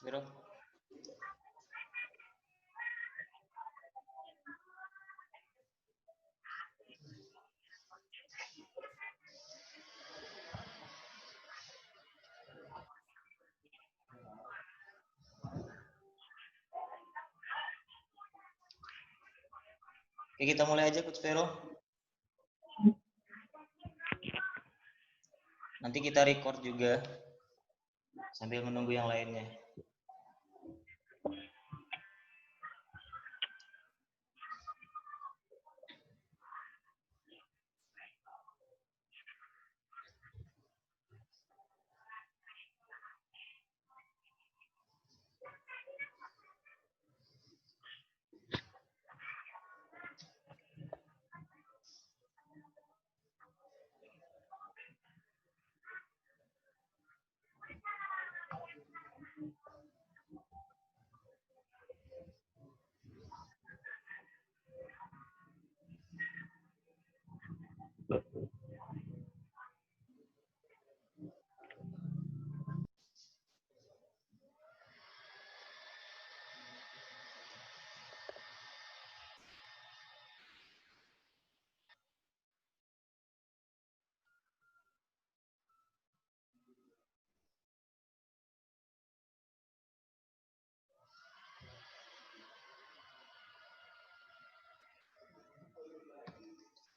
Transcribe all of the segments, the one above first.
Vero. Oke, kita mulai aja Coach Vero. Nanti kita record juga sambil menunggu yang lainnya.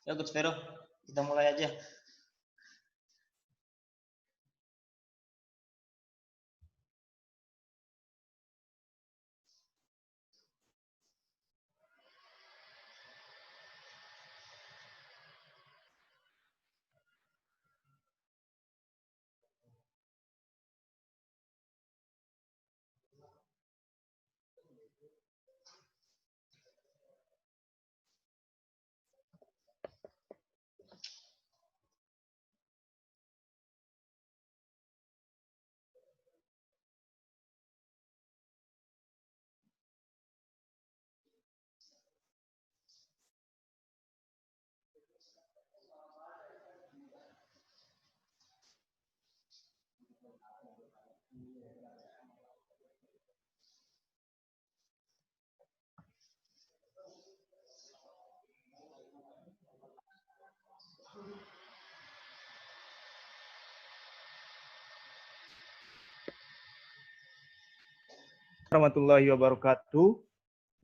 Ya Coach Vero, kita mulai aja. Warahmatullahi wabarakatuh.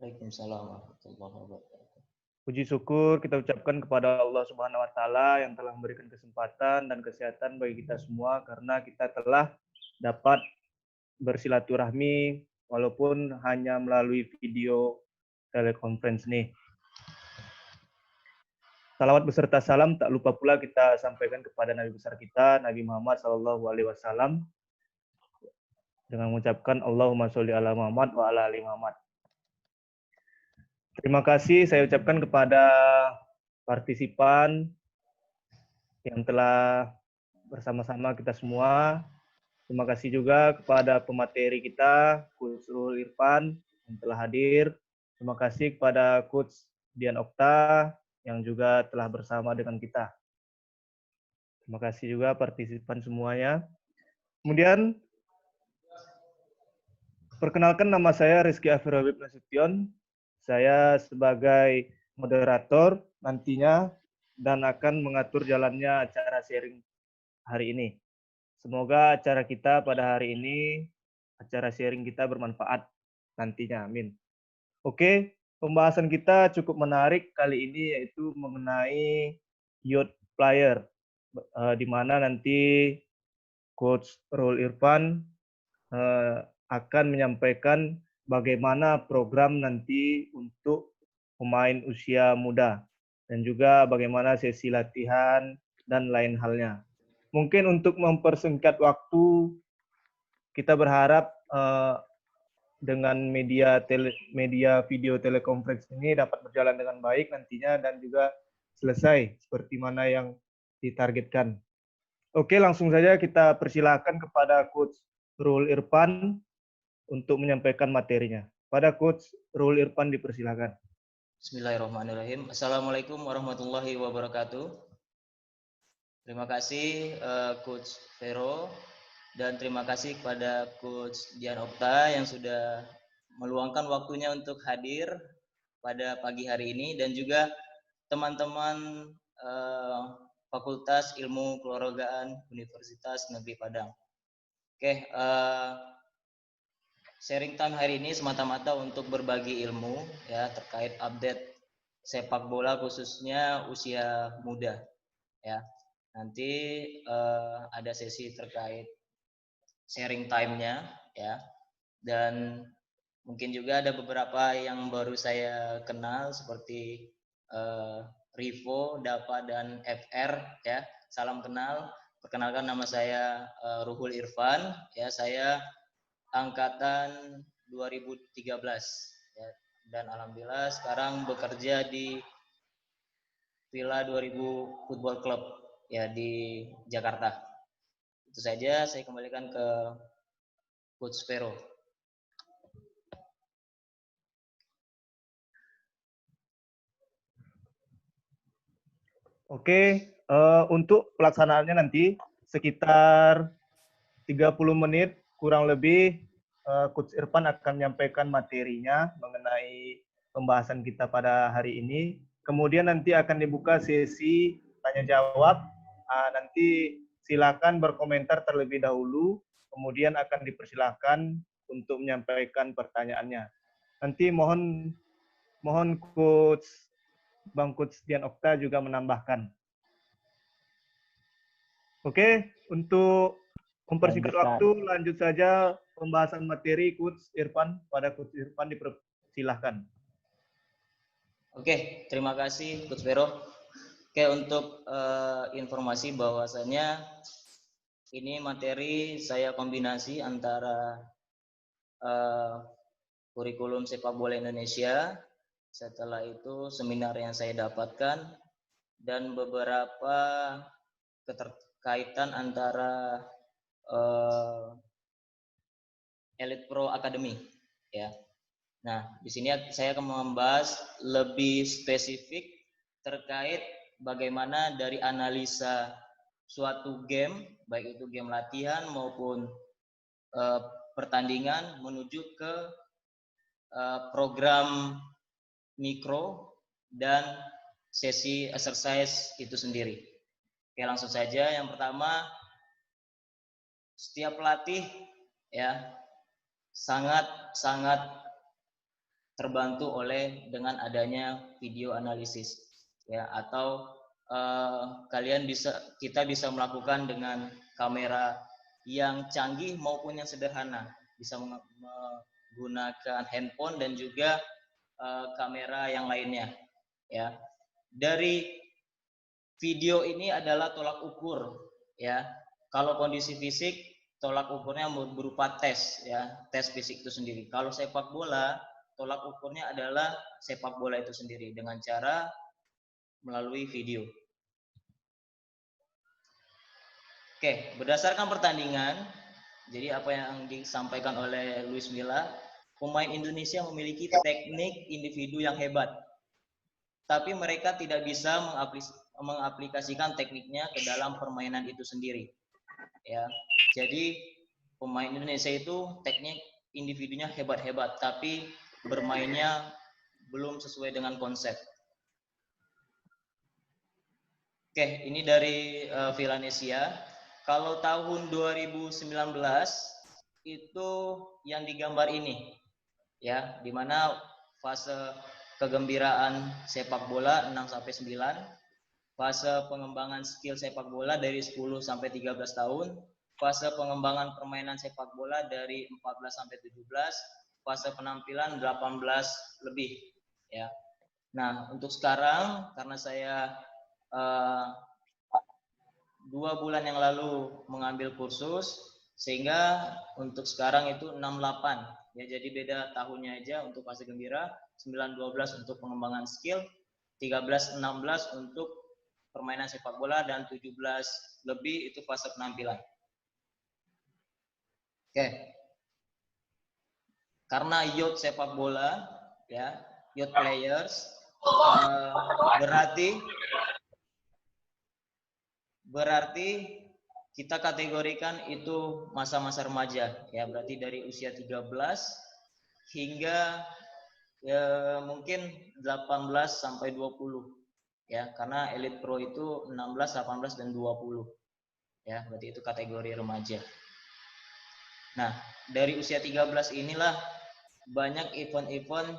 Waalaikumsalam warahmatullahi wabarakatuh. Puji syukur kita ucapkan kepada Allah Subhanahu wa taala yang telah memberikan kesempatan dan kesehatan bagi kita semua karena kita telah dapat bersilaturahmi walaupun hanya melalui video telekonferensi nih. Salawat beserta salam tak lupa pula kita sampaikan kepada Nabi besar kita Nabi Muhammad SAW dengan mengucapkan Allahumma sholli ala Muhammad wa ala ali Muhammad. Terima kasih saya ucapkan kepada partisipan yang telah bersama-sama kita semua. Terima kasih juga kepada pemateri kita, Coach Rul Irfan yang telah hadir. Terima kasih kepada Coach Dian Okta yang juga telah bersama dengan kita. Terima kasih juga partisipan semuanya. Kemudian, perkenalkan nama saya Rizky Afir Habib Nasution. Saya sebagai moderator nantinya dan akan mengatur jalannya acara sharing hari ini. Semoga acara kita pada hari ini, acara sharing kita bermanfaat nantinya. Amin. Oke, pembahasan kita cukup menarik kali ini yaitu mengenai youth player, di mana nanti Coach Rul Irfan akan menyampaikan bagaimana program nanti untuk pemain usia muda dan juga bagaimana sesi latihan dan lain halnya. Mungkin untuk mempersingkat waktu, kita berharap dengan media video telekonferensi ini dapat berjalan dengan baik nantinya dan juga selesai seperti mana yang ditargetkan. Oke, langsung saja kita persilakan kepada Coach Rul Irfan untuk menyampaikan materinya. Pada Coach Rul Irfan dipersilakan. Bismillahirrahmanirrahim. Assalamualaikum warahmatullahi wabarakatuh. Terima kasih Coach Vero Dan terima kasih kepada Coach Dian Okta yang sudah meluangkan waktunya untuk hadir pada pagi hari ini, dan juga teman-teman Fakultas Ilmu Keolahragaan Universitas Negeri Padang. Oke, sharing time hari ini semata-mata untuk berbagi ilmu ya terkait update sepak bola khususnya usia muda ya. Nanti ada sesi terkait sharing time-nya ya. Dan mungkin juga ada beberapa yang baru saya kenal seperti Rivo, Dava, dan FR ya. Salam kenal. Perkenalkan, nama saya Ruhul Irfan ya. Saya angkatan 2013 ya. Dan alhamdulillah sekarang bekerja di Villa 2000 Football Club ya di Jakarta. Itu saja, saya kembalikan ke Coach Vero. Oke, untuk pelaksanaannya nanti sekitar 30 menit kurang lebih Coach Irfan akan menyampaikan materinya mengenai pembahasan kita pada hari ini. Kemudian nanti akan dibuka sesi tanya jawab. Nanti silakan berkomentar terlebih dahulu, kemudian akan dipersilahkan untuk menyampaikan pertanyaannya. Nanti mohon Coach Bang Coach Dian Okta juga menambahkan. Oke, untuk mempersingkat waktu, lanjut saja pembahasan materi Coach Irfan. Pada Coach Irfan dipersilahkan. Oke, terima kasih Coach Vero. Oke, untuk informasi bahwasannya ini materi saya kombinasi antara kurikulum sepak bola Indonesia, setelah itu seminar yang saya dapatkan, dan beberapa keterkaitan antara Elite Pro Academy ya. Nah, di sini saya akan membahas lebih spesifik terkait bagaimana dari analisa suatu game, baik itu game latihan maupun pertandingan, menuju ke program mikro dan sesi exercise itu sendiri. Oke, langsung saja. Yang pertama, setiap pelatih ya sangat terbantu oleh dengan adanya video analisis ya, atau kita bisa melakukan dengan kamera yang canggih maupun yang sederhana, bisa menggunakan handphone dan juga kamera yang lainnya ya. Dari video ini adalah tolak ukur ya. Kalau kondisi fisik, tolak ukurnya berupa tes ya, tes fisik itu sendiri. Kalau sepak bola, tolak ukurnya adalah sepak bola itu sendiri dengan cara melalui video. Oke, berdasarkan pertandingan, jadi apa yang disampaikan oleh Luis Milla, pemain Indonesia memiliki teknik individu yang hebat, tapi mereka tidak bisa mengaplikasikan tekniknya ke dalam permainan itu sendiri. Ya, jadi pemain Indonesia itu teknik individunya hebat-hebat, tapi bermainnya belum sesuai dengan konsep. Oke, ini dari Villanesia. Kalau tahun 2019 itu yang digambar ini, ya, di mana fase kegembiraan sepak bola 6-9, fase pengembangan skill sepak bola dari 10 sampai 13 tahun, fase pengembangan permainan sepak bola dari 14 sampai 17, fase penampilan 18 lebih ya. Nah, untuk sekarang karena saya 2 bulan yang lalu mengambil kursus, sehingga untuk sekarang itu 68 ya, jadi beda tahunnya aja. Untuk fase gembira 9-12 untuk pengembangan skill, 13-16 untuk permainan sepak bola, dan 17 lebih itu fase penampilan. Oke. Karena youth sepak bola ya, youth players, berarti kita kategorikan itu masa-masa remaja, ya berarti dari usia 13 hingga ya mungkin 18 sampai 20, ya karena Elite Pro itu 16, 18 dan 20, ya berarti itu kategori remaja. Nah, dari usia 13 inilah banyak event-event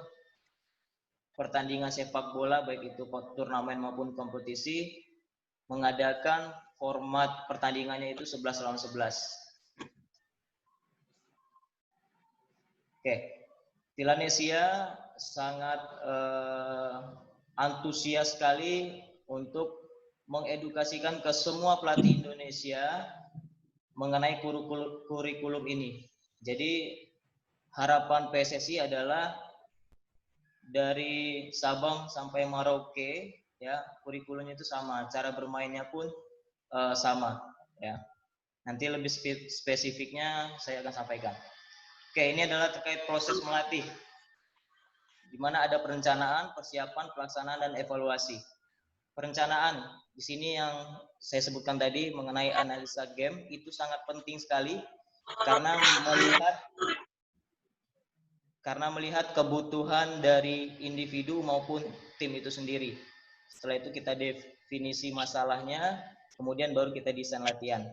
pertandingan sepak bola baik itu turnamen maupun kompetisi mengadakan format pertandingannya itu 11 lawan 11. Oke, Villanesia sangat antusias sekali untuk mengedukasikan ke semua pelatih Indonesia mengenai kurikulum ini. Jadi harapan PSSI adalah dari Sabang sampai Merauke, ya kurikulumnya itu sama, cara bermainnya pun sama, ya. Nanti lebih spesifiknya saya akan sampaikan. Oke, ini adalah terkait proses melatih, di mana ada perencanaan, persiapan, pelaksanaan, dan evaluasi. Perencanaan di sini yang saya sebutkan tadi mengenai analisa game itu sangat penting sekali karena melihat kebutuhan dari individu maupun tim itu sendiri. Setelah itu kita definisi masalahnya, kemudian baru kita desain latihan.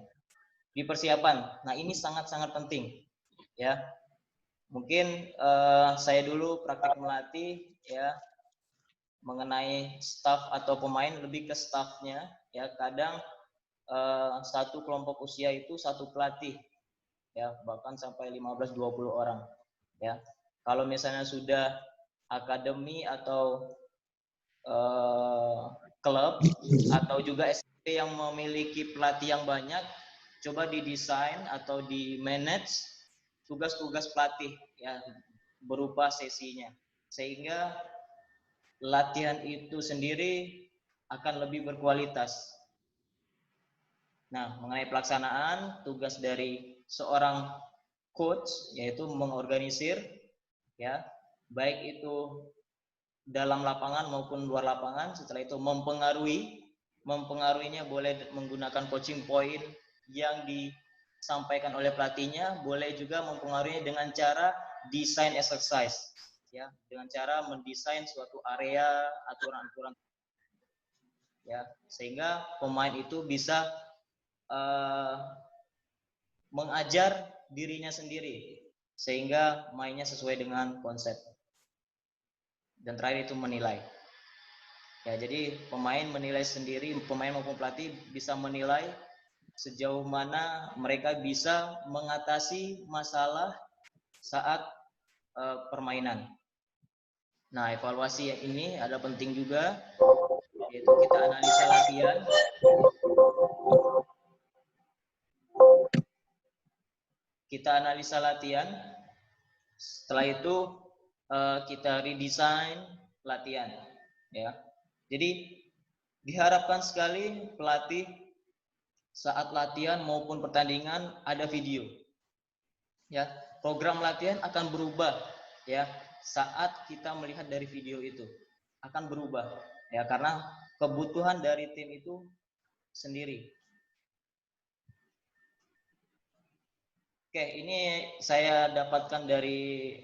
Di persiapan, nah ini sangat-sangat penting, ya. Mungkin saya dulu praktik melatih, ya, mengenai staff atau pemain, lebih ke staffnya, ya. Kadang satu kelompok usia itu satu pelatih, ya, bahkan sampai 15-20 orang, ya. Kalau misalnya sudah akademi atau klub atau juga SMP yang memiliki pelatih yang banyak, coba didesain atau di manage tugas-tugas pelatih, ya, berupa sesinya, sehingga latihan itu sendiri akan lebih berkualitas. Nah, mengenai pelaksanaan, tugas dari seorang coach yaitu mengorganisir, ya, baik itu dalam lapangan maupun luar lapangan. Setelah itu mempengaruhinya boleh menggunakan coaching point yang disampaikan oleh pelatihnya, boleh juga mempengaruhinya dengan cara desain exercise, ya, dengan cara mendesain suatu area, aturan-aturan, ya, sehingga pemain itu bisa mengajar dirinya sendiri sehingga mainnya sesuai dengan konsep. Dan terakhir itu menilai. Ya, jadi pemain menilai sendiri, pemain maupun pelatih bisa menilai sejauh mana mereka bisa mengatasi masalah saat permainan. Nah, evaluasi ini adalah penting juga, yaitu kita analisa latihan. Setelah itu kita redesign latihan, ya. Jadi diharapkan sekali pelatih saat latihan maupun pertandingan ada video, ya. Program latihan akan berubah, ya, saat kita melihat dari video itu akan berubah, ya, karena kebutuhan dari tim itu sendiri. Oke, ini saya dapatkan dari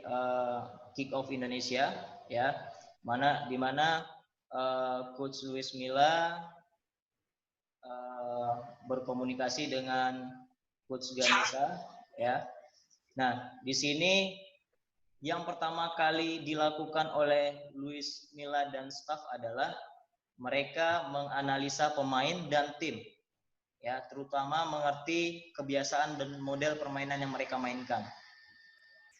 Kick Off Indonesia, ya, di mana Coach Luis Milla berkomunikasi dengan Coach Ganesha, ya. Nah, di sini yang pertama kali dilakukan oleh Luis Milla dan staff adalah mereka menganalisa pemain dan tim, ya, terutama mengerti kebiasaan dan model permainan yang mereka mainkan.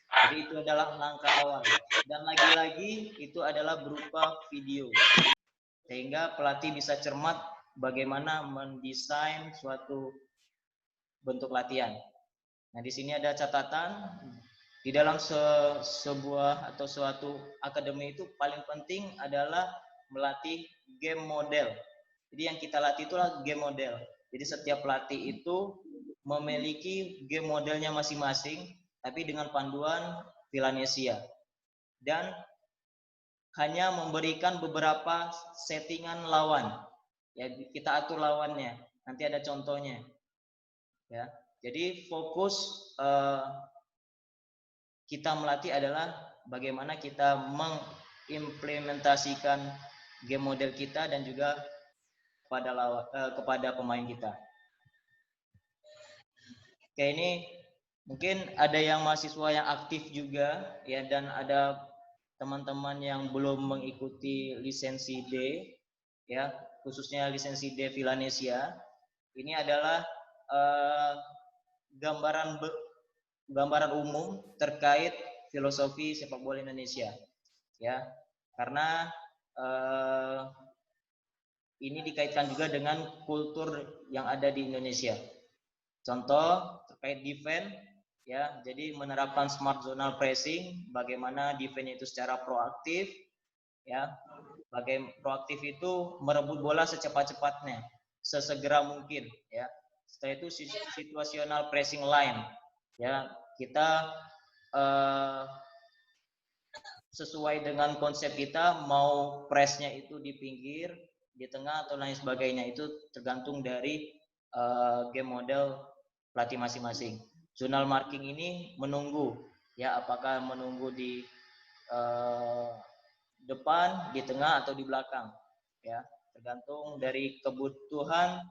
Jadi itu adalah langkah awal. Dan lagi-lagi itu adalah berupa video, sehingga pelatih bisa cermat bagaimana mendesain suatu bentuk latihan. Nah, di sini ada catatan, di dalam sebuah atau suatu akademi itu paling penting adalah melatih game model. Jadi yang kita latih itulah game model. Jadi setiap pelatih itu memiliki game modelnya masing-masing, tapi dengan panduan Villanesia. Dan hanya memberikan beberapa settingan lawan. Ya, kita atur lawannya. Nanti ada contohnya. ya. Jadi fokus kita melatih adalah bagaimana kita mengimplementasikan game model kita dan juga kepada pemain kita. Oke, ini mungkin ada yang mahasiswa yang aktif juga ya, dan ada teman-teman yang belum mengikuti lisensi D ya, khususnya lisensi D Villanesia. Ini adalah gambaran umum terkait filosofi sepak bola Indonesia ya, karena ini dikaitkan juga dengan kultur yang ada di Indonesia. Contoh terkait defense ya, jadi menerapkan smart zonal pressing, bagaimana defense itu secara proaktif ya. Bagaimana proaktif itu merebut bola secepat-cepatnya, sesegera mungkin ya. Setelah itu situational pressing line ya, kita sesuai dengan konsep kita mau pressnya itu di pinggir, di tengah atau lain sebagainya, itu tergantung dari game model pelatih masing-masing. Zonal marking ini menunggu ya, apakah menunggu di depan, di tengah atau di belakang ya, tergantung dari kebutuhan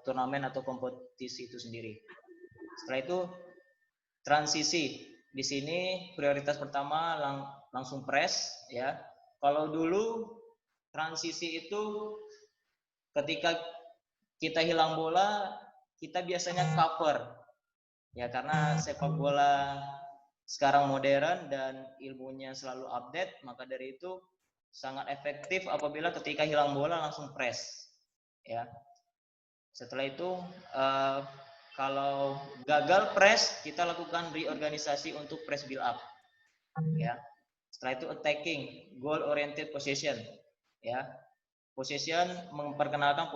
turnamen atau kompetisi itu sendiri. Setelah itu transisi, di sini prioritas pertama langsung press ya. Kalau dulu transisi itu ketika kita hilang bola, kita biasanya cover ya, karena sepak bola sekarang modern dan ilmunya selalu update, maka dari itu sangat efektif apabila ketika hilang bola langsung press ya. Setelah itu kalau gagal press, kita lakukan reorganisasi untuk press build up ya. Setelah itu attacking, goal oriented possession ya. Possession memperkenalkan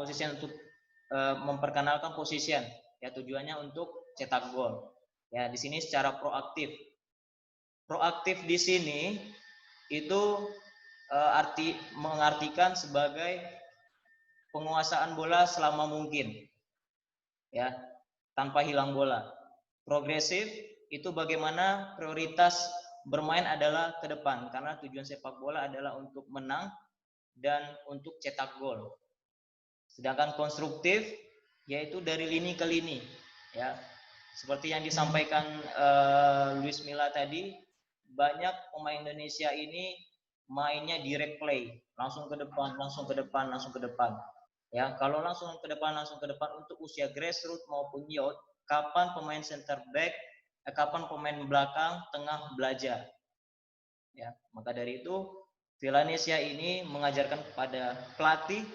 possession ya, tujuannya untuk cetak gol ya. Di sini secara proaktif di sini itu mengartikan sebagai penguasaan bola selama mungkin ya, tanpa hilang bola. Progresif itu bagaimana prioritas bermain adalah ke depan, karena tujuan sepak bola adalah untuk menang dan untuk cetak gol. Sedangkan konstruktif yaitu dari lini ke lini ya. Seperti yang disampaikan Luis Milla tadi, banyak pemain Indonesia ini mainnya direct play, langsung ke depan, langsung ke depan, langsung ke depan. Ya, kalau langsung ke depan untuk usia grassroots maupun youth, kapan pemain center back, kapan pemain belakang, tengah belajar. Ya, maka dari itu Villanesia ini mengajarkan kepada pelatih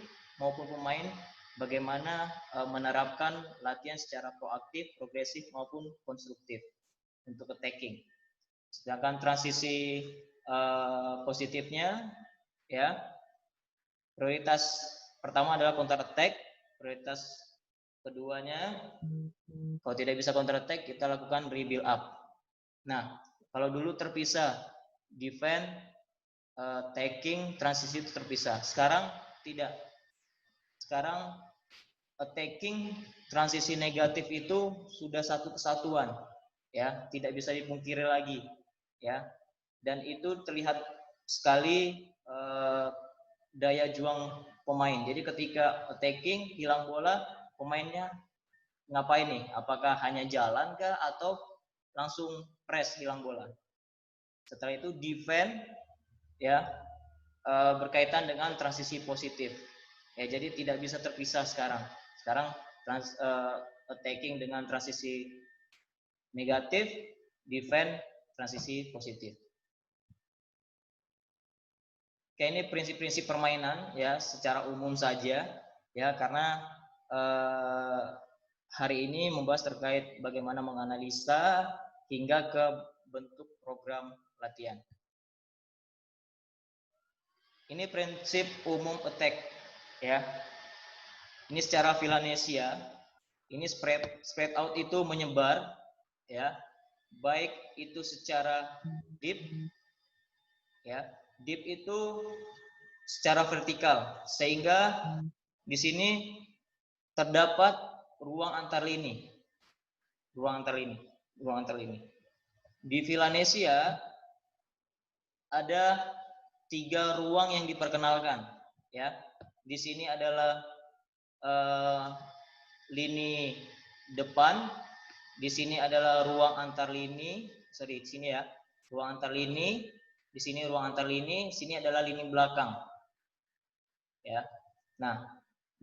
maupun pemain bagaimana menerapkan latihan secara proaktif, progresif maupun konstruktif untuk attacking. Sedangkan transisi positifnya ya, prioritas pertama adalah counter attack, prioritas keduanya kalau tidak bisa counter attack kita lakukan rebuild up. Nah, kalau dulu terpisah defense, attacking, transisi itu terpisah. Sekarang tidak. Sekarang attacking, transisi negatif itu sudah satu kesatuan ya, tidak bisa dipungkiri lagi ya. Dan itu terlihat sekali daya juang pemain. Jadi ketika attacking hilang bola, pemainnya ngapain nih? Apakah hanya jalan kah atau langsung press hilang bola? Setelah itu defense ya, berkaitan dengan transisi positif. Ya, jadi tidak bisa terpisah sekarang. Sekarang attacking dengan transisi negatif, defense transisi positif. Oke, ini prinsip-prinsip permainan ya secara umum saja ya, karena hari ini membahas terkait bagaimana menganalisa hingga ke bentuk program latihan. Ini prinsip umum attack ya. Ini secara Villanesia, ini spread out itu menyebar ya, baik itu secara deep ya. Deep itu secara vertikal, sehingga di sini terdapat ruang antar lini. Ruang antar lini. Di Villanesia ada 3 ruang yang diperkenalkan, ya. Di sini adalah lini depan, di sini adalah ruang antar lini, di sini ya, ruang antar lini, di sini ruang antar lini, sini adalah lini belakang, ya. Nah,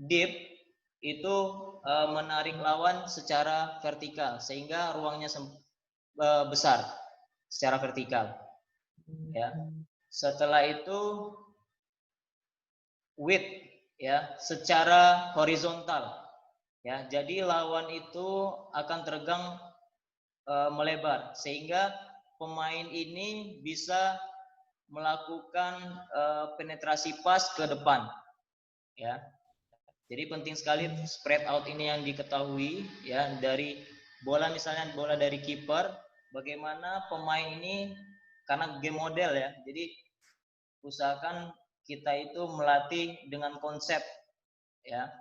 deep itu menarik lawan secara vertikal sehingga ruangnya besar secara vertikal, ya. Setelah itu width, ya, secara horizontal, ya. Jadi lawan itu akan teregang melebar sehingga pemain ini bisa melakukan penetrasi pas ke depan, ya. Jadi penting sekali spread out ini yang diketahui, ya, dari bola, misalnya bola dari kiper, bagaimana pemain ini, karena game model ya, jadi usahakan kita itu melatih dengan konsep, ya,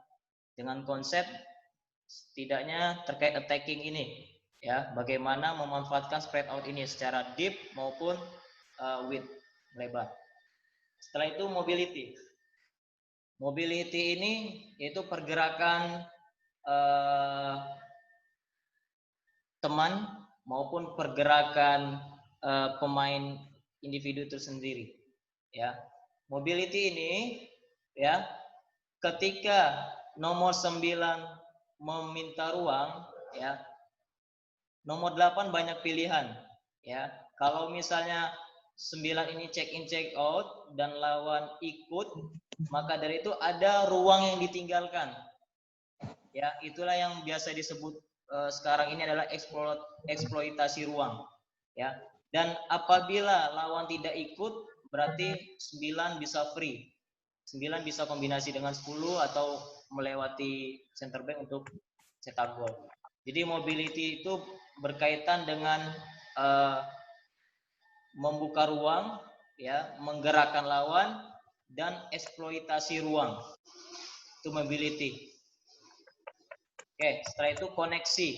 dengan konsep setidaknya terkait attacking ini, ya, bagaimana memanfaatkan spread out ini secara deep maupun width, lebar. Setelah itu mobility. Mobility ini yaitu pergerakan teman maupun pergerakan pemain individu itu sendiri, ya. Mobility ini, ya, ketika nomor 9 meminta ruang, ya, nomor 8 banyak pilihan, ya. Kalau misalnya 9 ini check in check out dan lawan ikut, maka dari itu ada ruang yang ditinggalkan, ya. Itulah yang biasa disebut sekarang ini adalah eksploitasi ruang, ya. Dan apabila lawan tidak ikut, berarti 9 bisa free, 9 bisa kombinasi dengan 10 atau melewati center back untuk cetak gol. Jadi mobility itu berkaitan dengan membuka ruang, ya, menggerakkan lawan dan eksploitasi ruang. Itu mobility. Oke, setelah itu koneksi.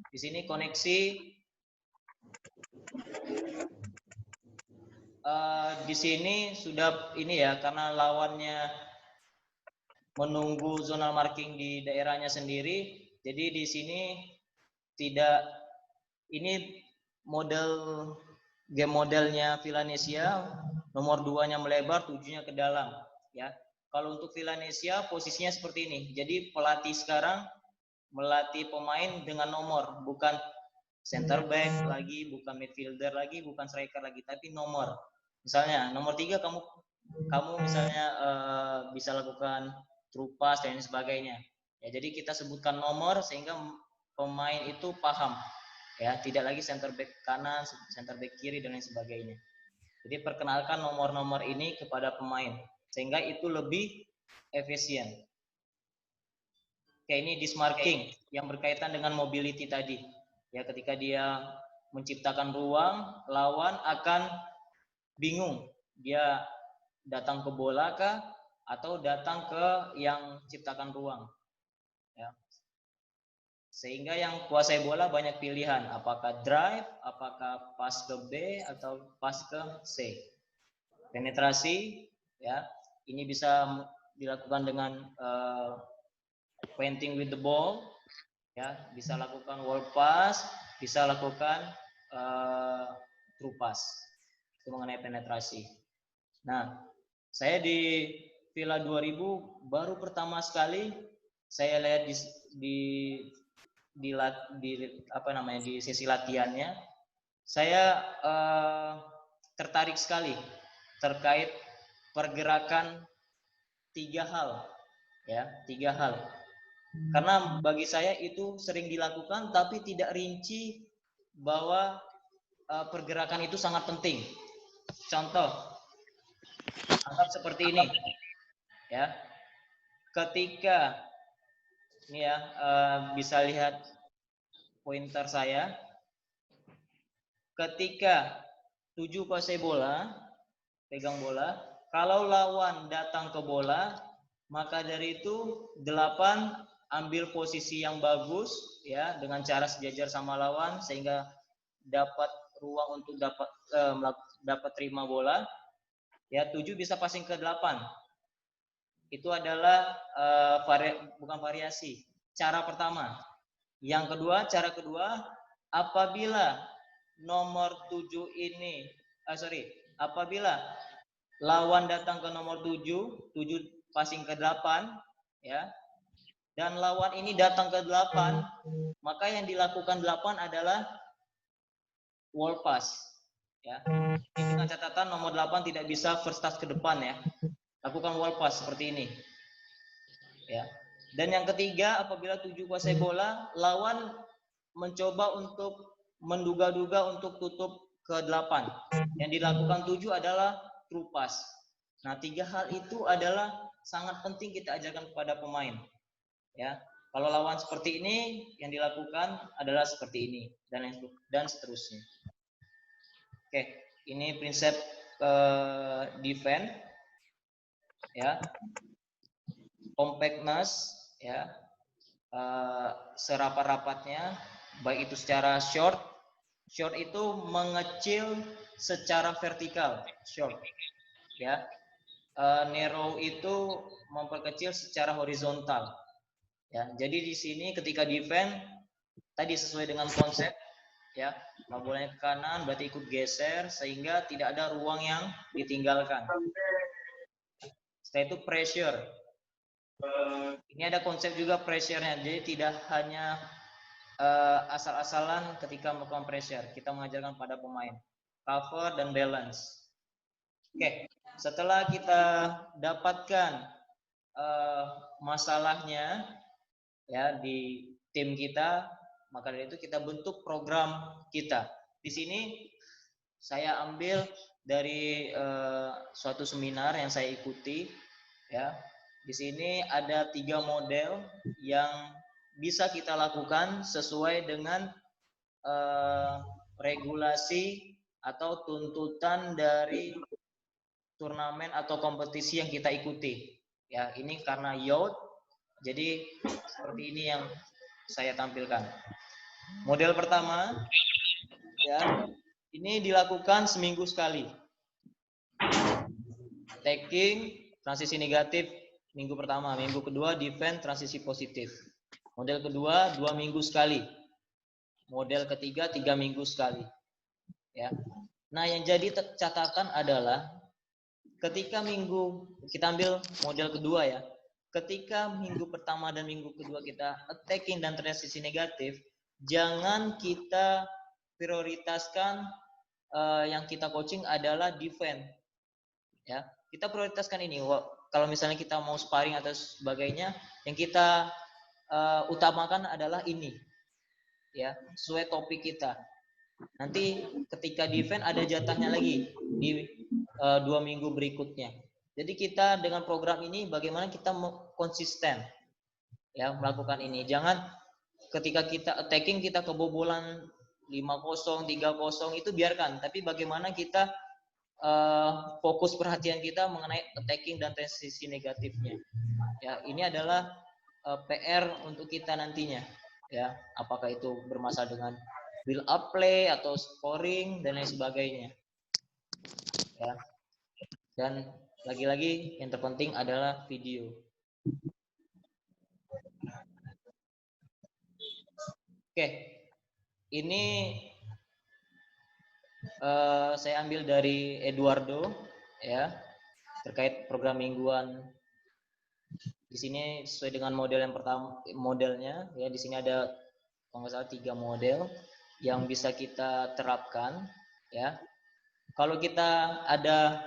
Di sini koneksi di sini sudah ini ya, karena lawannya menunggu zonal marking di daerahnya sendiri, jadi di sini tidak, ini model game modelnya Villanesia, nomor 2-nya melebar, 7-nya ke dalam, ya. Kalau untuk Villanesia posisinya seperti ini. Jadi pelatih sekarang melatih pemain dengan nomor, bukan center back lagi, bukan midfielder lagi, bukan striker lagi, tapi nomor. Misalnya nomor 3 kamu misalnya bisa lakukan through pass dan sebagainya. Ya, jadi kita sebutkan nomor sehingga pemain itu paham, ya, tidak lagi center back kanan, center back kiri dan lain sebagainya. Jadi perkenalkan nomor-nomor ini kepada pemain sehingga itu lebih efisien. Kayak ini dismarking yang berkaitan dengan mobility tadi. Ya, ketika dia menciptakan ruang, lawan akan bingung dia datang ke bola kah atau datang ke yang ciptakan ruang, ya. Sehingga yang kuasai bola banyak pilihan, apakah drive, apakah pass ke B atau pass ke C. Penetrasi, ya, ini bisa dilakukan dengan pointing with the ball, ya, bisa lakukan wall pass, bisa lakukan through pass. Itu mengenai penetrasi. Nah, saya di Villa 2000 baru pertama sekali saya lihat di apa namanya, di sesi latihannya, saya tertarik sekali terkait pergerakan 3 hal, ya, 3 hal. Karena bagi saya itu sering dilakukan tapi tidak rinci bahwa pergerakan itu sangat penting. Contoh, anggap seperti ini, ya. Ketika ini ya, bisa lihat pointer saya. Ketika 7 kuasai bola, pegang bola, kalau lawan datang ke bola, maka dari itu 8 ambil posisi yang bagus ya dengan cara sejajar sama lawan sehingga dapat ruang untuk dapat terima bola. Ya, 7 bisa passing ke 8. Itu adalah bukan variasi. Cara pertama. Cara kedua, apabila nomor 7 ini, apabila lawan datang ke nomor 7 passing ke 8, ya, dan lawan ini datang ke 8, maka yang dilakukan 8 adalah wall pass. Ya. Ini dengan catatan nomor 8 tidak bisa first touch ke depan ya. Lakukan wall pass seperti ini. Ya. Dan yang ketiga, apabila 7 kuasai bola, lawan mencoba untuk menduga-duga untuk tutup ke 8. Yang dilakukan 7 adalah true pass. Nah, 3 hal itu adalah sangat penting kita ajarkan kepada pemain. Ya. Kalau lawan seperti ini, yang dilakukan adalah seperti ini dan seterusnya. Oke, ini prinsip defense. Ya. Compactness ya, serapat-rapatnya, baik itu secara short itu mengecil secara vertikal, short ya, narrow itu memperkecil secara horizontal ya. Jadi di sini ketika defense tadi sesuai dengan konsep ya, bolanya ke kanan berarti ikut geser sehingga tidak ada ruang yang ditinggalkan. Setelah itu pressure. Ini ada konsep juga pressure-nya, jadi tidak hanya asal-asalan ketika melakukan pressure. Kita mengajarkan pada pemain cover dan balance. Oke, setelah kita dapatkan masalahnya ya di tim kita, maka dari itu kita bentuk program kita. Di sini saya ambil dari suatu seminar yang saya ikuti ya. Di sini ada 3 model yang bisa kita lakukan sesuai dengan regulasi atau tuntutan dari turnamen atau kompetisi yang kita ikuti. Ya, ini karena youth, jadi seperti ini yang saya tampilkan. Model pertama, ya, ini dilakukan seminggu sekali. Tackling, transisi negatif minggu pertama, minggu kedua defense transisi positif. Model kedua 2 minggu sekali. Model ketiga 3 minggu sekali. Ya. Nah, yang jadi catatan adalah ketika kita ambil model kedua ya. Ketika minggu pertama dan minggu kedua kita attacking dan transisi negatif, jangan kita prioritaskan yang kita coaching adalah defense. Ya, kita prioritaskan ini. Kalau misalnya kita mau sparring atau sebagainya, yang kita utamakan adalah ini, ya, sesuai topik kita. Nanti ketika defense ada jatahnya lagi di 2 minggu berikutnya. Jadi kita dengan program ini bagaimana kita konsisten, ya, melakukan ini. Jangan ketika kita attacking kita kebobolan 5-0, 3-0 itu biarkan. Tapi bagaimana kita fokus perhatian kita mengenai attacking dan transisi negatifnya. Ya, ini adalah PR untuk kita nantinya. Ya, apakah itu bermasalah dengan build up play atau scoring dan lain sebagainya. Ya. Dan lagi-lagi yang terpenting adalah video. Oke, ini saya ambil dari Eduardo ya, terkait program mingguan. Di sini sesuai dengan model yang pertama, modelnya ya, di sini ada kalau nggak salah 3 model yang bisa kita terapkan ya. Kalau kita ada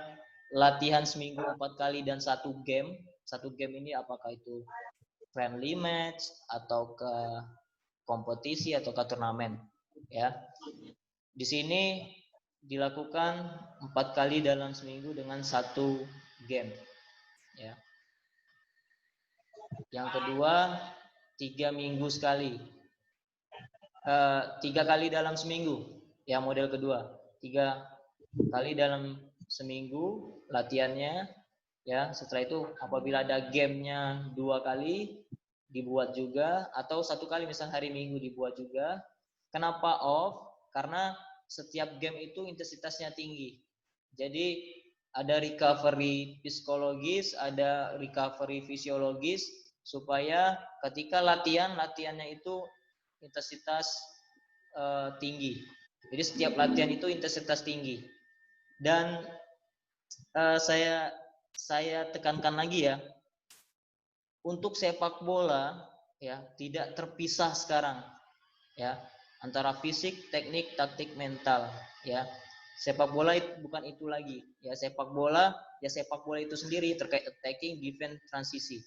latihan seminggu 4 kali dan 1 game ini apakah itu friendly match atau ke kompetisi atau ke turnamen ya. Di sini dilakukan 4 kali dalam seminggu dengan 1 game ya. Yang kedua 3 minggu sekali, 3 kali dalam seminggu ya, model kedua 3 kali dalam seminggu latihannya ya. Setelah itu apabila ada gamenya 2 kali dibuat juga, atau satu kali misal hari Minggu dibuat juga. Kenapa off? Karena setiap game itu intensitasnya tinggi. Jadi ada recovery psikologis, ada recovery fisiologis, supaya ketika latihannya itu intensitas tinggi. Jadi setiap latihan itu intensitas tinggi. Dan saya tekankan lagi ya, untuk sepak bola ya tidak terpisah sekarang ya antara fisik, teknik, taktik, mental ya. Sepak bola itu bukan itu lagi ya. Sepak bola itu sendiri terkait attacking, defense, transisi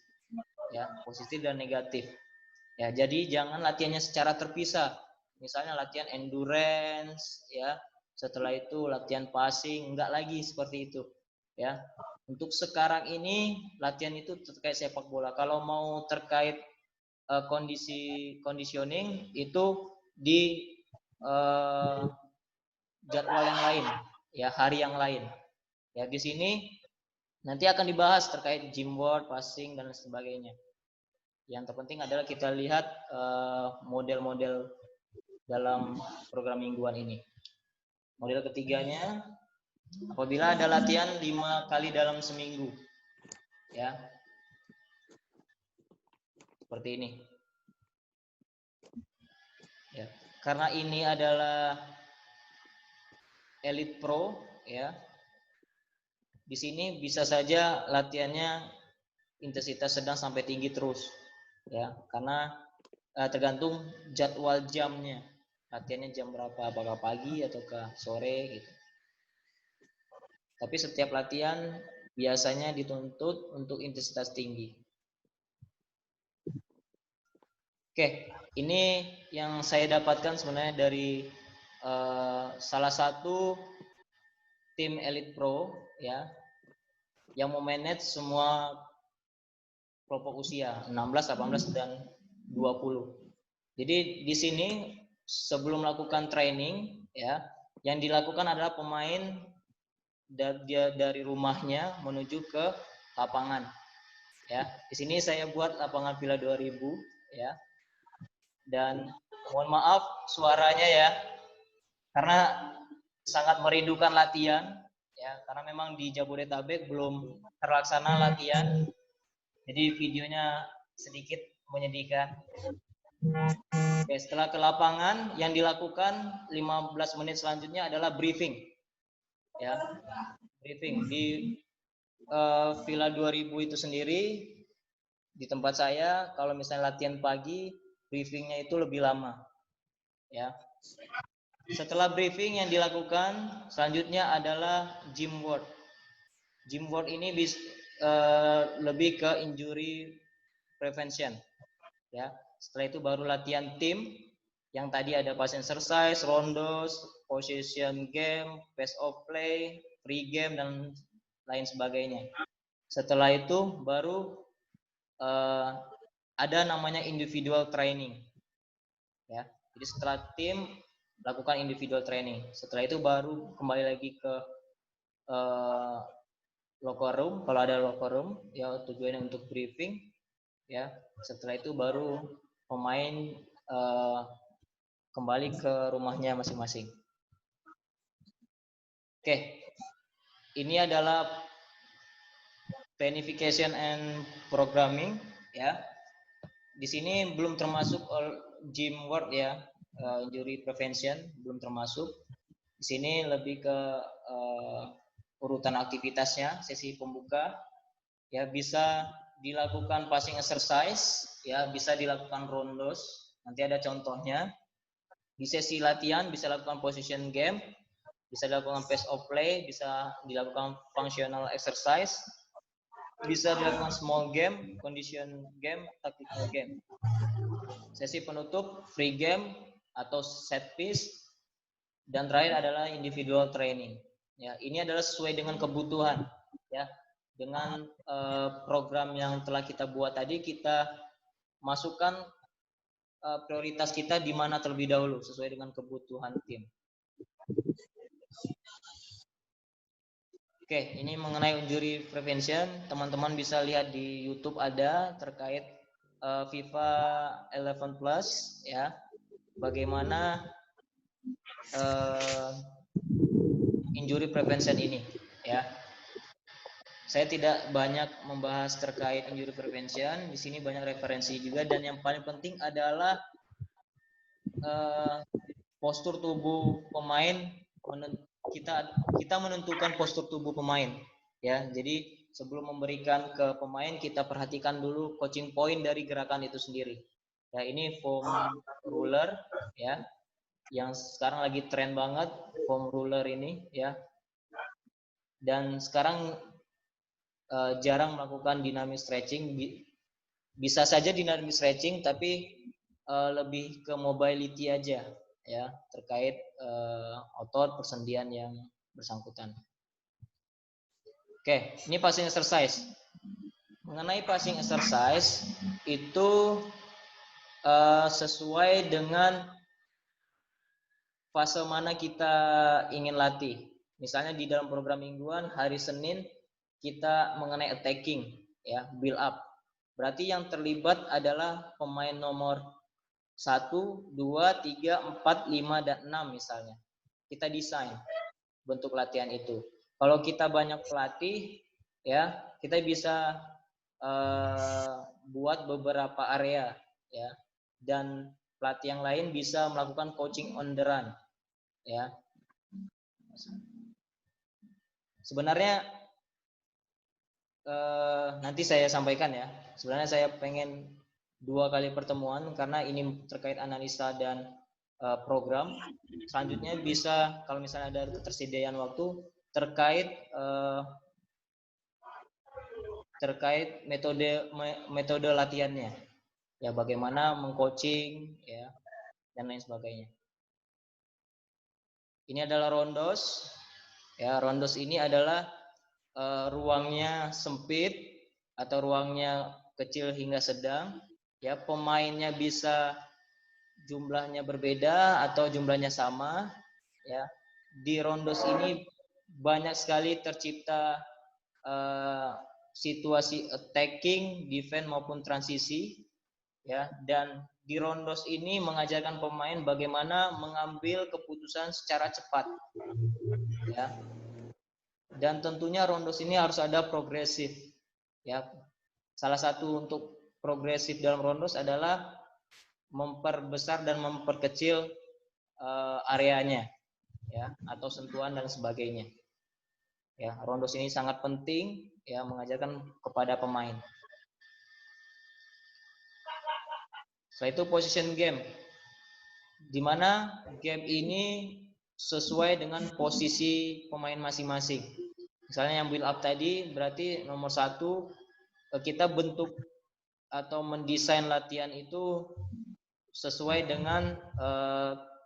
ya, positif dan negatif ya. Jadi jangan latihannya secara terpisah, misalnya latihan endurance ya, setelah itu latihan passing, enggak lagi seperti itu ya. Untuk sekarang ini latihan itu terkait sepak bola. Kalau mau terkait conditioning itu di jadwal yang lain ya, hari yang lain ya. Di sini nanti akan dibahas terkait gym work, passing dan sebagainya. Yang terpenting adalah kita lihat model-model dalam program mingguan ini. Model ketiganya, apabila ada latihan 5 kali dalam seminggu ya, seperti ini ya. Karena ini adalah Elite Pro ya, di sini bisa saja latihannya intensitas sedang sampai tinggi terus ya, karena tergantung jadwal jamnya, latihannya jam berapa, apakah pagi ataukah sore gitu. Tapi setiap latihan biasanya dituntut untuk intensitas tinggi. Oke, ini yang saya dapatkan sebenarnya dari salah satu tim Elite Pro ya, yang memanage semua kelompok usia 16, 18 dan 20. Jadi di sini sebelum melakukan training ya, yang dilakukan adalah pemain dia dari rumahnya menuju ke lapangan ya. Di sini saya buat lapangan Villa 2000 ya. Dan mohon maaf suaranya ya, karena sangat merindukan latihan ya, karena memang di Jabodetabek belum terlaksana latihan. Jadi videonya sedikit menyedihkan. Oke, setelah ke lapangan yang dilakukan 15 menit selanjutnya adalah briefing. Ya. Briefing di Villa 2000 itu sendiri, di tempat saya kalau misalnya latihan pagi, briefingnya itu lebih lama. Ya. Setelah briefing yang dilakukan, selanjutnya adalah gym work. Gym work ini lebih ke injury prevention. Ya. Setelah itu baru latihan tim, yang tadi ada pass exercise, rondos, possession game, pace of play, free game dan lain sebagainya. Setelah itu baru ada namanya individual training. Ya. Jadi setelah tim lakukan individual training. Setelah itu baru kembali lagi ke locker room, kalau ada locker room ya, tujuannya untuk briefing ya. Setelah itu baru pemain kembali ke rumahnya masing-masing. Oke, ini adalah planification and programming ya. Di sini belum termasuk gym work ya, injury prevention belum termasuk. Di sini lebih ke urutan aktivitasnya. Sesi pembuka ya bisa dilakukan passing exercise ya, bisa dilakukan rondos, nanti ada contohnya. Di sesi latihan bisa dilakukan position game, bisa dilakukan pace of play, bisa dilakukan functional exercise, bisa dilakukan small game, condition game, tactical game. Sesi penutup free game atau set piece, dan terakhir adalah individual training. Ya, ini adalah sesuai dengan kebutuhan ya. Dengan program yang telah kita buat tadi, kita masukkan prioritas kita di mana terlebih dahulu sesuai dengan kebutuhan tim. Oke, ini mengenai injury prevention, teman-teman bisa lihat di YouTube ada terkait FIFA 11 Plus ya, bagaimana injury prevention ini ya. Saya tidak banyak membahas terkait injury prevention, di sini banyak referensi juga, dan yang paling penting adalah postur tubuh pemain. Kita menentukan postur tubuh pemain ya. Jadi sebelum memberikan ke pemain, kita perhatikan dulu coaching point dari gerakan itu sendiri ya. Ini foam roller ya, yang sekarang lagi tren banget foam roller ini ya, dan sekarang jarang melakukan dynamic stretching. Bisa saja dynamic stretching, tapi lebih ke mobility aja ya, terkait otot persendian yang bersangkutan. Oke, ini passing exercise. Mengenai passing exercise itu sesuai dengan fase mana kita ingin latih. Misalnya di dalam program mingguan, hari Senin kita mengenai attacking ya, build up. Berarti yang terlibat adalah pemain nomor 1, 2, 3, 4, 5, dan 6 misalnya. Kita desain bentuk latihan itu. Kalau kita banyak pelatih ya, kita bisa buat beberapa area ya, dan pelatih yang lain bisa melakukan coaching on the run ya. Sebenarnya nanti saya sampaikan ya. Sebenarnya saya pengen 2 kali pertemuan karena ini terkait analisa dan program. Selanjutnya bisa kalau misalnya ada ketersediaan waktu terkait metode latihannya ya, bagaimana mengcoaching ya, dan lain sebagainya. Ini adalah rondos ya. Rondos ini adalah ruangnya sempit atau ruangnya kecil hingga sedang ya. Pemainnya bisa jumlahnya berbeda atau jumlahnya sama ya. Di rondos ini banyak sekali tercipta situasi attacking, defense maupun transisi ya, dan di rondos ini mengajarkan pemain bagaimana mengambil keputusan secara cepat ya. Dan tentunya rondos ini harus ada progresif ya. Salah satu untuk progresif dalam rondos adalah memperbesar dan memperkecil areanya ya, atau sentuhan dan sebagainya ya. Rondos ini sangat penting ya, mengajarkan kepada pemain. Setelah itu position game, di mana game ini sesuai dengan posisi pemain masing-masing. Misalnya yang build up tadi berarti nomor 1, kita bentuk atau mendesain latihan itu sesuai dengan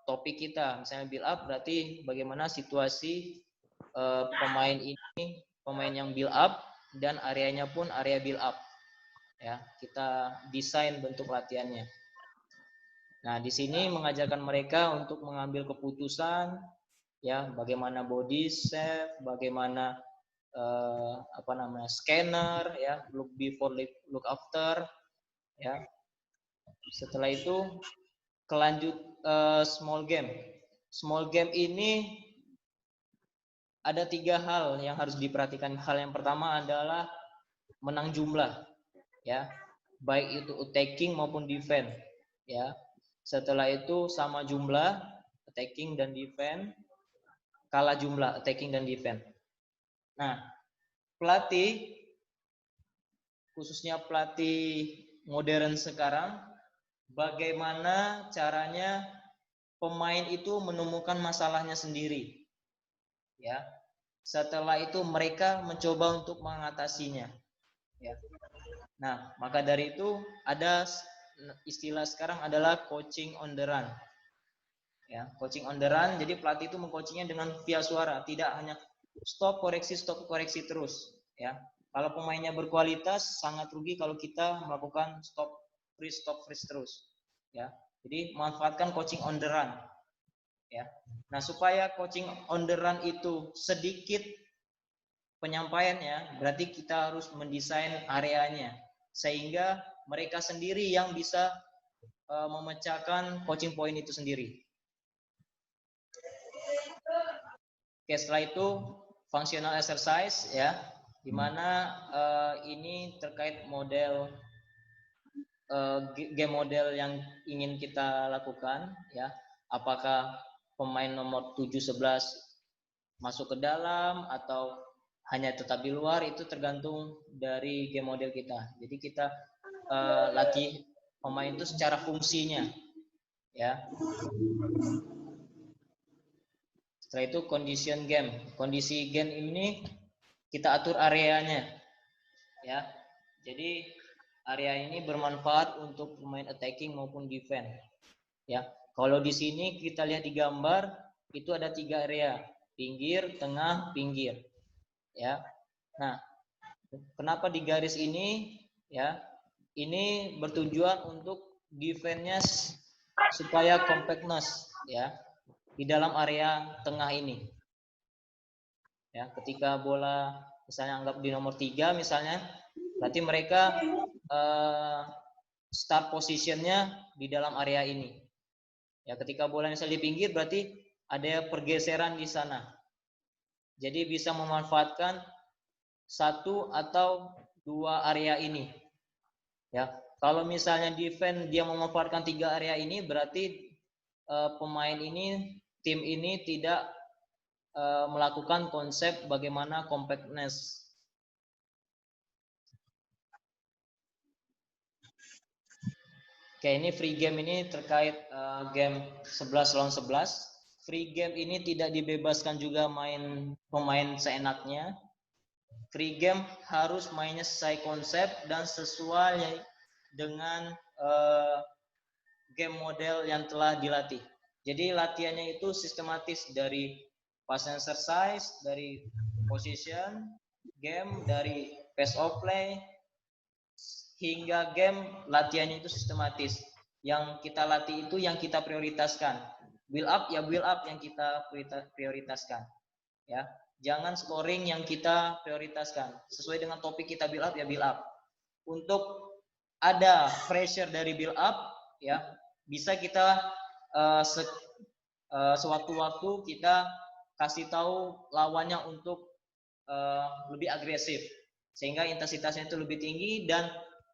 topik kita. Misalnya build up berarti bagaimana situasi pemain ini, pemain yang build up, dan areanya pun area build up ya. Kita desain bentuk latihannya. Nah, di sini mengajarkan mereka untuk mengambil keputusan ya, bagaimana body shape, bagaimana scanner ya, look before, look after ya. Setelah itu kelanjut small game. Small game ini ada 3 hal yang harus diperhatikan. Hal yang pertama adalah menang jumlah ya, baik itu attacking maupun defense ya. Setelah itu sama jumlah attacking dan defense, kalah jumlah attacking dan defense. Nah, pelatih khususnya pelatih modern sekarang, bagaimana caranya pemain itu menemukan masalahnya sendiri ya. Setelah itu mereka mencoba untuk mengatasinya ya. Nah, maka dari itu ada istilah sekarang adalah coaching on the run ya. Coaching on the run, jadi pelatih itu mengcoachingnya dengan via suara, tidak hanya stop koreksi terus ya. Kalau pemainnya berkualitas, sangat rugi kalau kita melakukan stop freeze terus ya. Jadi manfaatkan coaching on the run ya. Nah, supaya coaching on the run itu sedikit penyampaiannya, berarti kita harus mendesain areanya sehingga mereka sendiri yang bisa memecahkan coaching point itu sendiri. Oke, setelah itu functional exercise ya, di mana ini terkait model game model yang ingin kita lakukan ya. Apakah pemain nomor 7 11 masuk ke dalam atau hanya tetap di luar, itu tergantung dari game model kita. Jadi kita latih pemain itu secara fungsinya ya. Setelah itu condition game. Kondisi game ini kita atur areanya ya. Jadi area ini bermanfaat untuk pemain attacking maupun defense ya. Kalau di sini kita lihat di gambar itu ada 3 area, pinggir, tengah, pinggir ya. Nah, kenapa di garis ini ya? Ini bertujuan untuk defense-nya supaya compactness ya di dalam area tengah ini. Ya, ketika bola misalnya anggap di nomor 3 misalnya, berarti mereka start positionnya di dalam area ini. Ya, ketika bola misalnya di pinggir berarti ada pergeseran di sana. Jadi bisa memanfaatkan satu atau 2 area ini. Ya, kalau misalnya defense dia memanfaatkan 3 area ini, berarti pemain ini, tim ini tidak melakukan konsep bagaimana compactness. Oke, ini free game ini terkait game 11 lawan 11. Free game ini tidak dibebaskan juga main pemain seenaknya. Free game harus mainnya sesuai konsep dan sesuai dengan game model yang telah dilatih. Jadi latihannya itu sistematis dari pass exercise, dari position, game, dari pace of play, hingga game latihannya itu sistematis. Yang kita latih itu yang kita prioritaskan. Build up ya build up yang kita prioritaskan. Ya, jangan scoring yang kita prioritaskan. Sesuai dengan topik kita build up ya build up. Untuk ada pressure dari build up ya, bisa kita sewaktu-waktu kita kasih tahu lawannya untuk lebih agresif sehingga intensitasnya itu lebih tinggi dan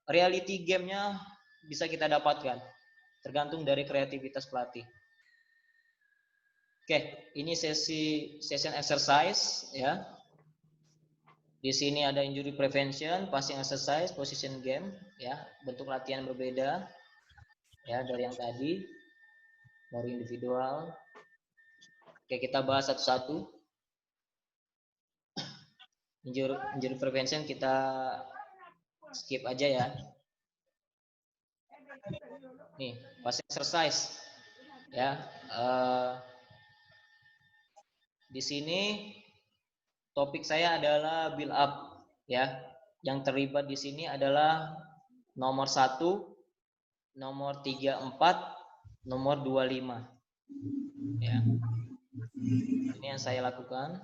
reality game-nya bisa kita dapatkan tergantung dari kreativitas pelatih. Oke, ini session exercise ya. Di sini ada injury prevention, passing exercise, position game ya, bentuk latihan berbeda ya dari yang tadi, dari individual. Oke, kita bahas satu-satu. Injury prevention kita skip aja ya. Nih, passing exercise ya. Di sini topik saya adalah build up ya. Yang terlibat di sini adalah nomor 1, nomor 34, nomor 25. Ya. Ini yang saya lakukan.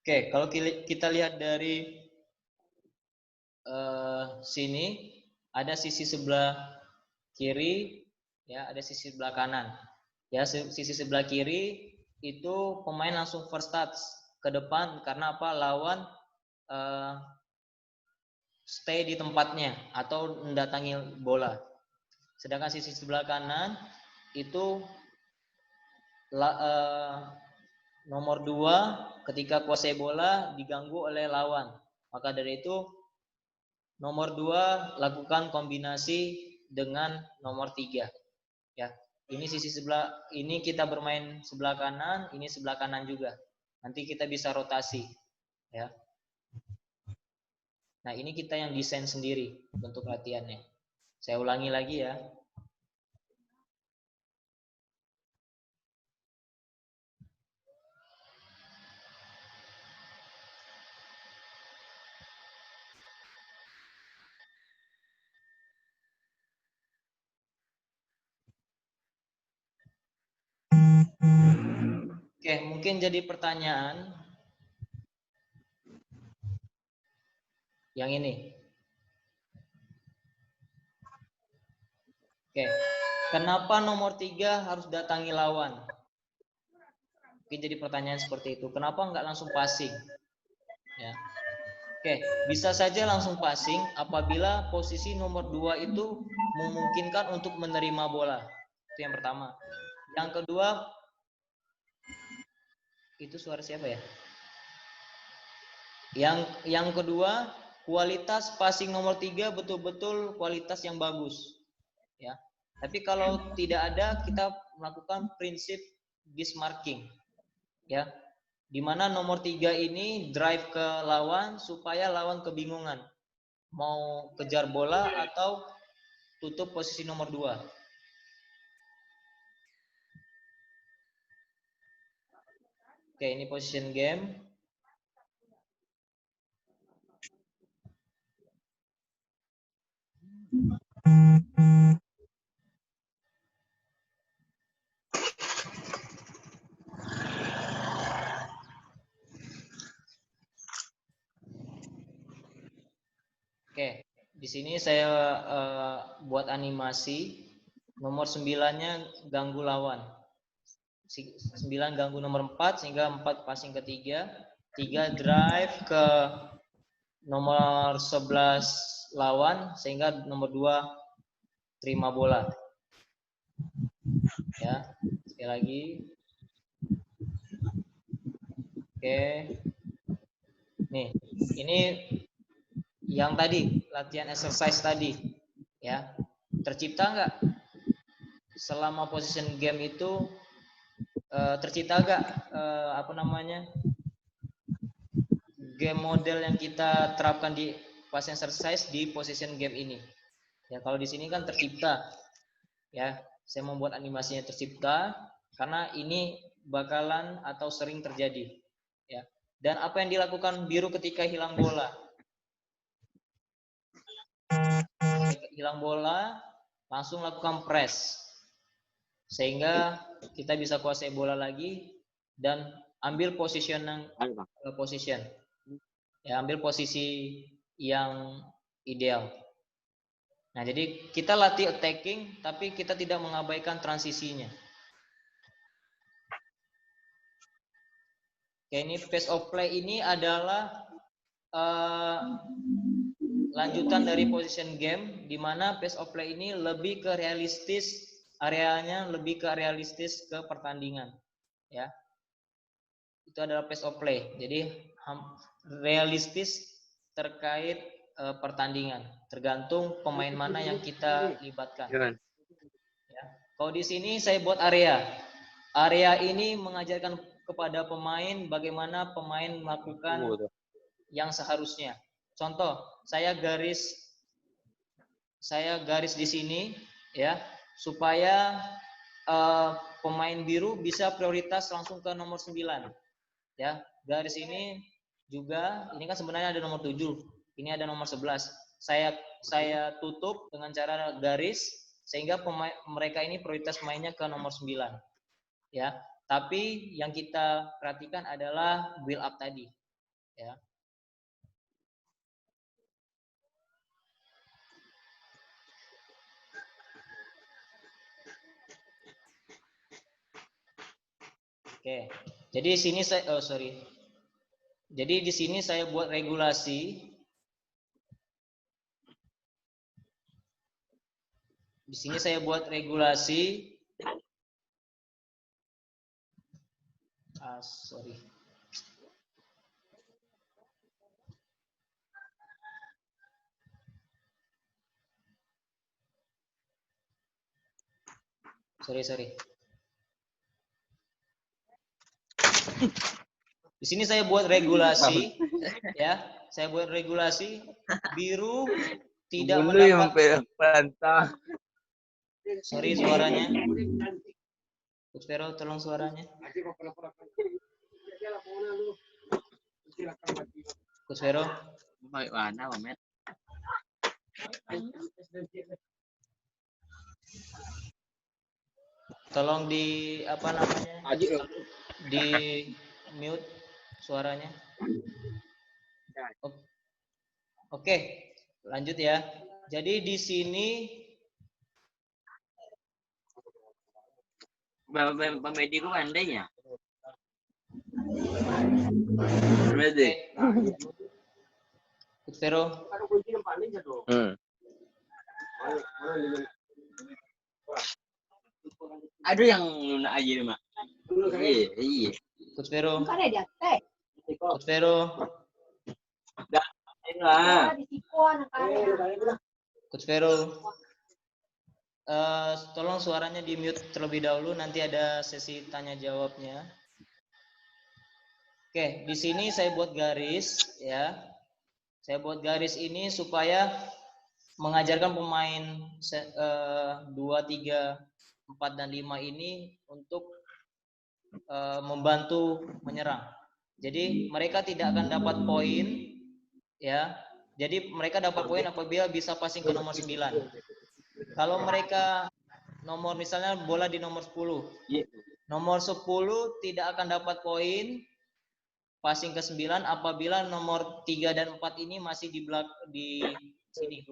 Oke, kalau kita lihat dari sini ada sisi sebelah kiri, ya ada sisi sebelah kanan. Ya, sisi sebelah kiri itu pemain langsung first touch ke depan karena apa? Lawan stay di tempatnya atau mendatangi bola. Sedangkan sisi sebelah kanan itu nomor 2 ketika kuasai bola diganggu oleh lawan. Maka dari itu nomor 2 lakukan kombinasi dengan nomor 3. Ya. Ini sisi sebelah, ini kita bermain sebelah kanan, ini sebelah kanan juga. Nanti kita bisa rotasi. Ya. Nah, ini kita yang desain sendiri bentuk latihannya. Saya ulangi lagi ya. Oke, mungkin jadi pertanyaan yang ini. Oke, kenapa nomor 3 harus datangi lawan? Mungkin jadi pertanyaan seperti itu. Kenapa nggak langsung passing? Ya. Oke, bisa saja langsung passing apabila posisi nomor 2 itu memungkinkan untuk menerima bola. Itu yang pertama. Yang kedua, itu suara siapa ya? Yang kedua, kualitas passing nomor 3 betul-betul kualitas yang bagus. Ya. Tapi kalau tidak ada, kita melakukan prinsip dismarking. Ya. Di mana nomor 3 ini drive ke lawan supaya lawan kebingungan mau kejar bola atau tutup posisi nomor 2. Oke, ini position game. Oke, di sini saya buat animasi. Nomor 9-nya ganggu lawan. 9 ganggu nomor 4 sehingga 4 passing ke 3. 3 drive ke nomor 11 lawan sehingga nomor 2 terima bola. Ya, sekali lagi. Oke. Nih, ini yang tadi latihan exercise tadi, ya. Tercipta nggak selama position game itu tercipta nggak game model yang kita terapkan di pas exercise di position game ini? Ya, kalau di sini kan tercipta, ya. Saya membuat animasinya tercipta karena ini bakalan atau sering terjadi, ya. Dan apa yang dilakukan biru ketika hilang bola? Hilang bola, langsung lakukan press sehingga kita bisa kuasai bola lagi dan ambil position, ya, ambil posisi yang ideal. Nah, jadi kita latih attacking tapi kita tidak mengabaikan transisinya. Oke, ini pace of play ini adalah lanjutan dari position game, di mana pace of play ini lebih ke realistis, areanya lebih ke realistis ke pertandingan, ya. Itu adalah pace of play. Jadi realistis terkait pertandingan, tergantung pemain mana yang kita libatkan. Ya. Kalau di sini saya buat area. Area ini mengajarkan kepada pemain bagaimana pemain melakukan yang seharusnya. Contoh, saya garis di sini, ya, supaya pemain biru bisa prioritas langsung ke nomor 9. Ya, garis ini juga, ini kan sebenarnya ada nomor 7. Ini ada nomor 11. Saya tutup dengan cara garis sehingga mereka ini prioritas mainnya ke nomor 9. Ya, tapi yang kita perhatikan adalah build up tadi, ya. Oke, jadi di sini Jadi di sini saya buat regulasi. Di sini saya buat regulasi. Sorry. Di sini saya buat regulasi, ya. Saya buat regulasi biru tidak mendapat. Sorry suaranya. Coach Vero, tolong suaranya. Coach Vero. Tolong di apa namanya? di mute suaranya. Oke, lanjut ya. Jadi di sini Bapak Medi ku pandai ya? Oke. Vero. Ada yang lunak aja nih, Mak. Iya. Coach Vero. Coach Vero. Lah. Coach Vero. Tolong suaranya di mute terlebih dahulu, nanti ada sesi tanya jawabnya. Oke, di sini saya buat garis ya. Saya buat garis ini supaya mengajarkan pemain 2, 3, 4 dan 5 ini untuk membantu menyerang. Jadi mereka tidak akan dapat poin ya. Jadi mereka dapat poin apabila bisa passing ke nomor 9. Kalau mereka misalnya bola di nomor 10. Nomor 10 tidak akan dapat poin passing ke 9 apabila nomor 3 dan 4 ini masih di sini.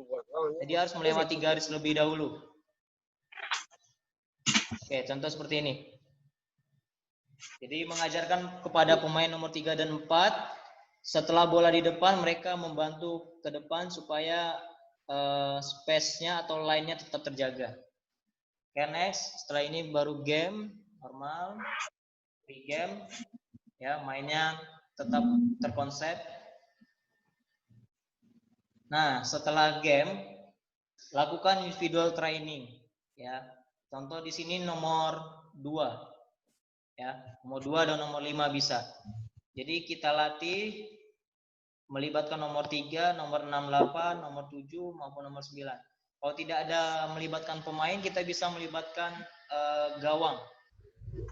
Jadi harus melewati garis lebih dahulu. Oke, contoh seperti ini. Jadi mengajarkan kepada pemain nomor 3 dan 4, setelah bola di depan mereka membantu ke depan supaya space-nya atau line-nya tetap terjaga. Oke, next. Setelah ini baru game normal, free game, ya mainnya tetap terkonsep. Nah, setelah game, lakukan individual training, ya. Contoh di sini nomor 2, ya, nomor 2 dan nomor 5 bisa. Jadi kita latih melibatkan nomor 3, nomor 68, nomor 7 maupun nomor 9. Kalau tidak ada melibatkan pemain, kita bisa melibatkan gawang,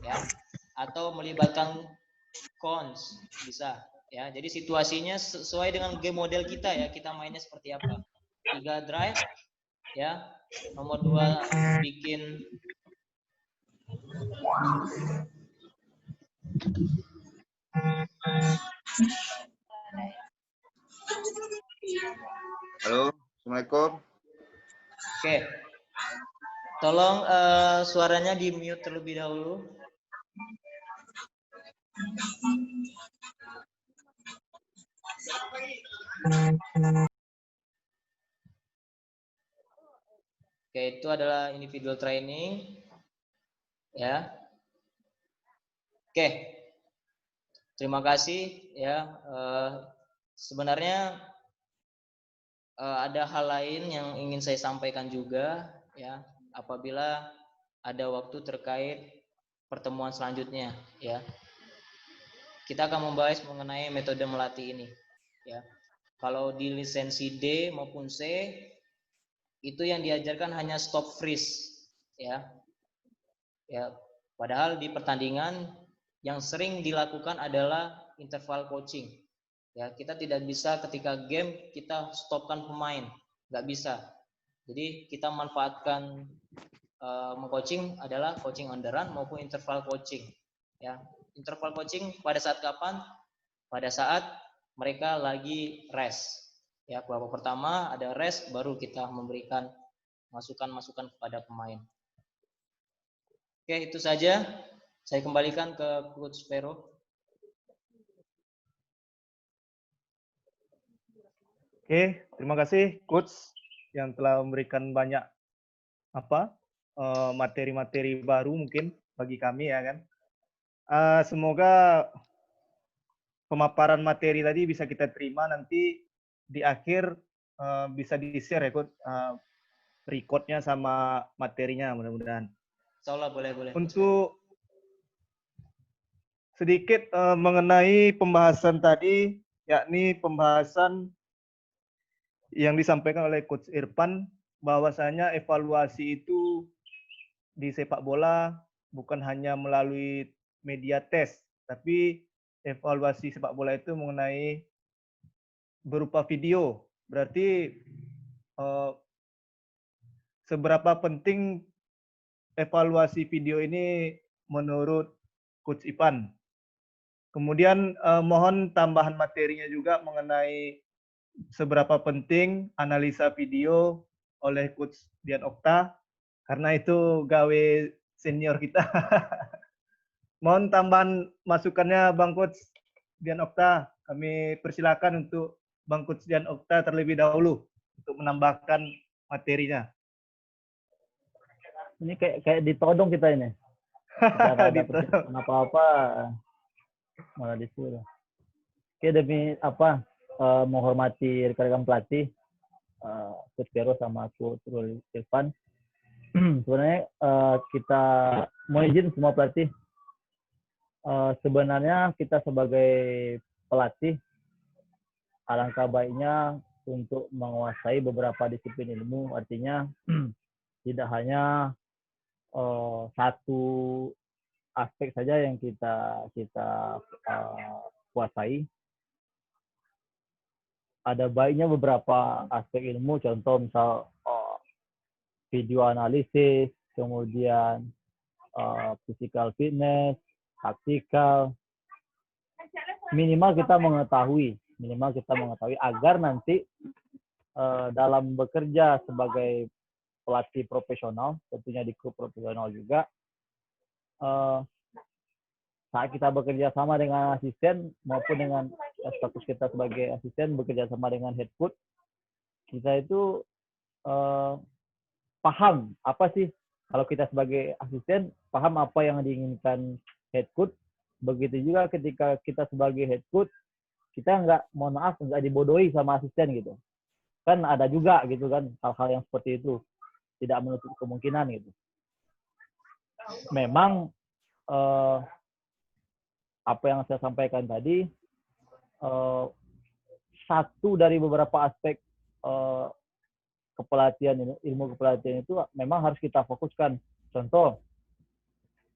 ya, atau melibatkan cons bisa, ya. Jadi situasinya sesuai dengan game model kita ya, kita mainnya seperti apa. 3 drive, ya. Nomor 2 bikin Halo, Assalamualaikum. Oke. Tolong suaranya di mute terlebih dahulu. Oke, itu adalah individual training. Ya. Oke. Terima kasih ya. Sebenarnya ada hal lain yang ingin saya sampaikan juga ya, apabila ada waktu terkait pertemuan selanjutnya ya. Kita akan membahas mengenai metode melatih ini ya. Kalau di lisensi D maupun C itu yang diajarkan hanya stop freeze ya. Ya, padahal di pertandingan yang sering dilakukan adalah interval coaching. Ya, kita tidak bisa ketika game kita stopkan pemain, nggak bisa. Jadi kita manfaatkan mengcoaching adalah coaching on the run maupun interval coaching. Ya, interval coaching pada saat kapan? Pada saat mereka lagi rest. Ya, babak pertama ada rest, baru kita memberikan masukan-masukan kepada pemain. Oke, itu saja. Saya kembalikan ke Coach Vero. Oke, terima kasih Coach yang telah memberikan banyak materi-materi baru mungkin bagi kami ya kan. Semoga pemaparan materi tadi bisa kita terima nanti di akhir bisa di-share ya Coach, recordnya sama materinya mudah-mudahan. Insyaallah boleh. Untuk sedikit mengenai pembahasan tadi, yakni pembahasan yang disampaikan oleh Coach Irfan, bahwasanya evaluasi itu di sepak bola bukan hanya melalui media tes, tapi evaluasi sepak bola itu mengenai berupa video. Berarti seberapa penting evaluasi video ini menurut Coach Ipan? Kemudian mohon tambahan materinya juga mengenai seberapa penting analisa video oleh Coach Dian Okta, karena itu gawe senior kita. Mohon tambahan masukannya Bang Coach Dian Okta. Kami persilakan untuk Bang Coach Dian Okta terlebih dahulu untuk menambahkan materinya. Ini kayak ditodong kita ini. Kita nggak ada persiapan apa-apa, malah disuruh. Oke, demi menghormati rekan-rekan pelatih, Coach Pero sama Coach Irfan. Sebenarnya kita mau izin semua pelatih. Sebenarnya kita sebagai pelatih, alangkah baiknya untuk menguasai beberapa disiplin ilmu. Artinya tidak hanya satu aspek saja yang kita kuasai. Ada baiknya beberapa aspek ilmu, contoh misal video analisis, kemudian physical fitness, taktikal. Minimal kita mengetahui agar nanti dalam bekerja sebagai pelatih profesional, tentunya di klub profesional juga, saat kita bekerja sama dengan asisten maupun dengan status kita sebagai asisten bekerja sama dengan head coach, kita itu paham apa sih, kalau kita sebagai asisten paham apa yang diinginkan head coach. Begitu juga ketika kita sebagai head coach, kita nggak dibodohi sama asisten gitu. Kan ada juga gitu kan hal-hal yang seperti itu, tidak menutup kemungkinan gitu. Memang apa yang saya sampaikan tadi satu dari beberapa aspek kepelatihan, ilmu kepelatihan itu memang harus kita fokuskan. Contoh,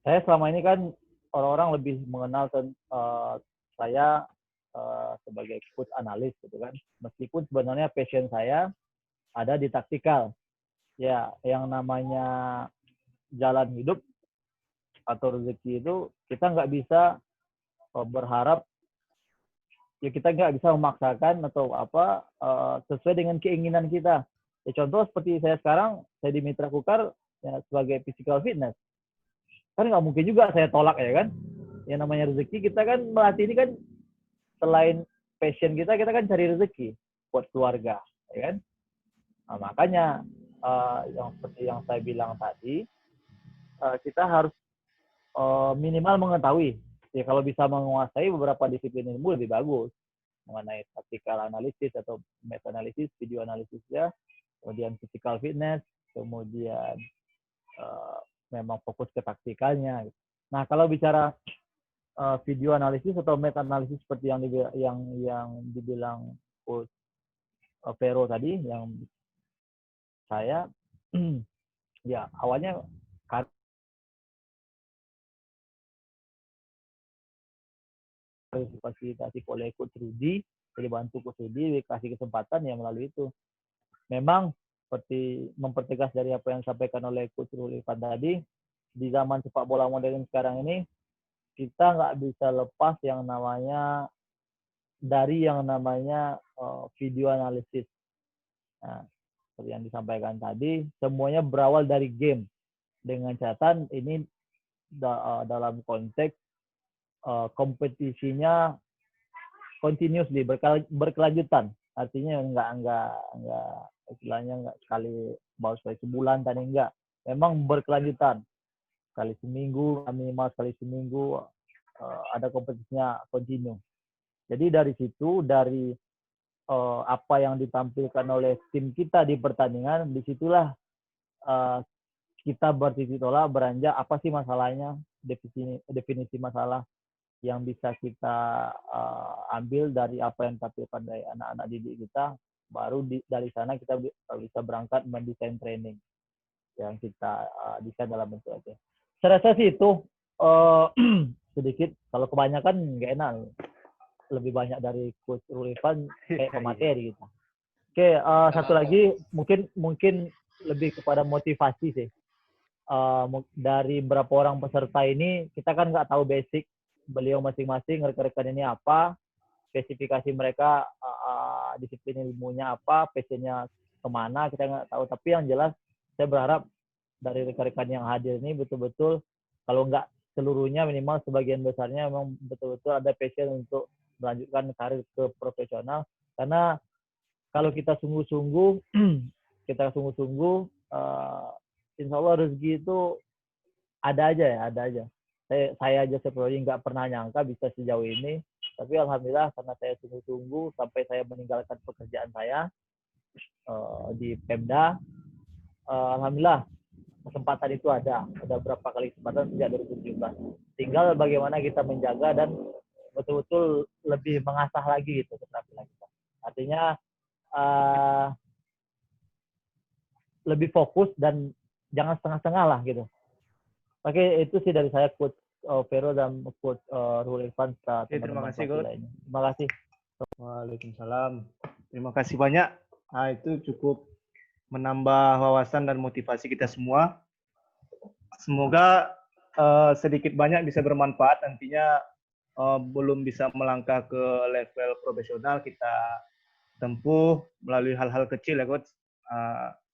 saya selama ini kan orang-orang lebih mengenal saya sebagai coach analis gitu kan. Meskipun sebenarnya passion saya ada di taktikal. Ya, yang namanya jalan hidup atau rezeki itu kita nggak bisa berharap, ya kita nggak bisa memaksakan atau apa sesuai dengan keinginan kita. Ya, contoh seperti saya sekarang, saya di Mitra Kukar ya, sebagai physical fitness. Kan nggak mungkin juga saya tolak ya kan. Yang namanya rezeki, kita kan melatih ini kan selain passion kita kan cari rezeki buat keluarga, ya kan. Nah, makanya yang seperti yang saya bilang tadi, kita harus minimal mengetahui. Ya, kalau bisa menguasai beberapa disiplin ilmu lebih bagus, mengenai tactical analysis atau meta analysis, video analisisnya, kemudian physical fitness, kemudian memang fokus ke taktikalnya. Nah, kalau bicara video analisis atau meta analisis seperti yang dibilang Coach Vero tadi, yang saya ya awalnya fasilitasi oleh Coach Rudi, jadi bantu Coach Rudi dikasih kesempatan ya melalui itu. Memang seperti mempertegas dari apa yang disampaikan oleh Coach Rudi tadi, di zaman sepak bola modern sekarang ini kita nggak bisa lepas yang namanya video analisis. Nah, seperti yang disampaikan tadi, semuanya berawal dari game. Dengan catatan ini dalam konteks kompetisinya continuously, berkelanjutan. Artinya nggak istilahnya nggak baru sekali sebulan tadi, enggak. Memang berkelanjutan. Sekali seminggu, minimal sekali seminggu ada kompetisinya kontinu. Jadi dari situ, dari apa yang ditampilkan oleh tim kita di pertandingan, disitulah kita bertitik tolak, beranjak apa sih masalahnya, definisi masalah yang bisa kita ambil dari apa yang ditampilkan dari anak-anak didik kita, baru dari sana kita bisa berangkat mendesain training yang kita desain dalam bentuk itu. Saya rasa sih itu sedikit, kalau kebanyakan nggak enak. Lebih banyak dari Coach Rulifan kayak pemateri gitu. Oke, satu lagi mungkin lebih kepada motivasi sih. Dari berapa orang peserta ini, kita kan nggak tahu basic beliau masing-masing rekan-rekan ini apa, spesifikasi mereka, disiplin ilmunya apa, passionnya kemana, kita nggak tahu. Tapi yang jelas saya berharap dari rekan-rekan yang hadir ini betul-betul, kalau nggak seluruhnya, minimal sebagian besarnya memang betul-betul ada passion untuk melanjutkan karir ke profesional. Karena kalau kita sungguh-sungguh, insya Allah rezeki itu ada aja ya, ada aja. Saya aja sebenarnya nggak pernah nyangka bisa sejauh ini, tapi alhamdulillah karena saya sungguh-sungguh sampai saya meninggalkan pekerjaan saya di Pemda, alhamdulillah kesempatan itu ada berapa kali kesempatan sejak 2017. Tinggal bagaimana kita menjaga dan betul-betul lebih mengasah lagi gitu keterampilan kita. Artinya lebih fokus dan jangan setengah-setengah lah gitu. Oke, itu sih dari saya, Coach Vero dan Coach Ruhul Irfan. Terima kasih, Coach. Terima kasih. Waalaikumsalam. Terima kasih banyak. Nah, itu cukup menambah wawasan dan motivasi kita semua. Semoga sedikit banyak bisa bermanfaat nantinya. Belum bisa melangkah ke level profesional, kita tempuh melalui hal-hal kecil ya, Coach.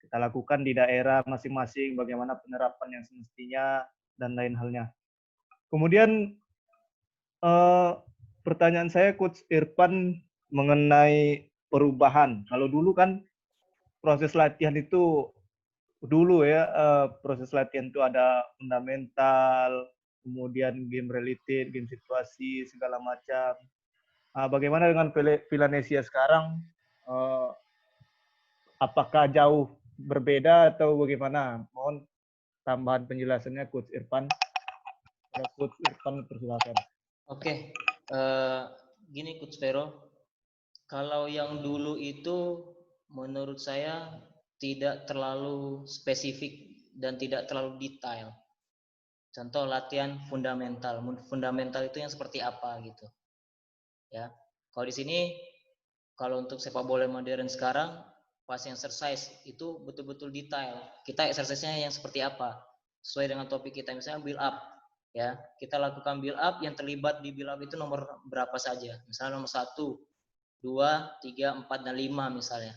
Kita lakukan di daerah masing-masing, bagaimana penerapan yang semestinya, dan lain halnya. Kemudian pertanyaan saya, Coach Irfan, mengenai perubahan. Kalau dulu kan proses latihan itu, proses latihan itu ada fundamental, kemudian game related, game situasi, segala macam. Bagaimana dengan Villanesia sekarang? Apakah jauh berbeda atau bagaimana? Mohon tambahan penjelasannya, Coach Irfan. Coach Irfan, persilakan. Oke, gini Coach Vero, kalau yang dulu itu menurut saya tidak terlalu spesifik dan tidak terlalu detail. Contoh latihan fundamental. Fundamental itu yang seperti apa gitu. Ya. Kalau di sini, kalau untuk sepak bola modern sekarang, passing exercise itu betul-betul detail. Kita exercise-nya yang seperti apa? Sesuai dengan topik kita, misalnya build up. Ya, kita lakukan build up, yang terlibat di build up itu nomor berapa saja. Misalnya nomor 1, 2, 3, 4, dan 5 misalnya.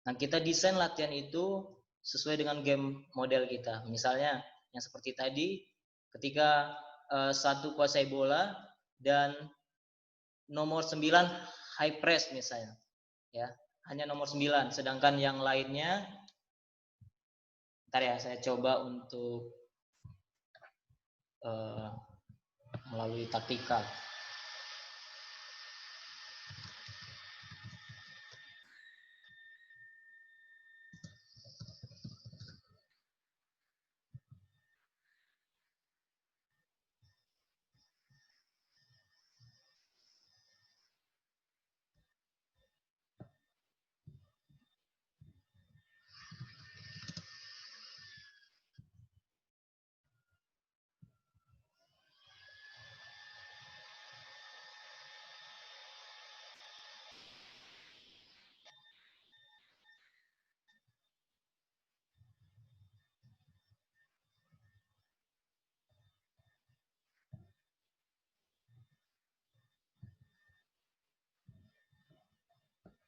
Nah, kita desain latihan itu sesuai dengan game model kita. Misalnya, yang seperti tadi, ketika satu kuasai bola dan nomor 9 high press misalnya. Ya, hanya nomor 9, sedangkan yang lainnya, ntar ya saya coba untuk melalui taktikal.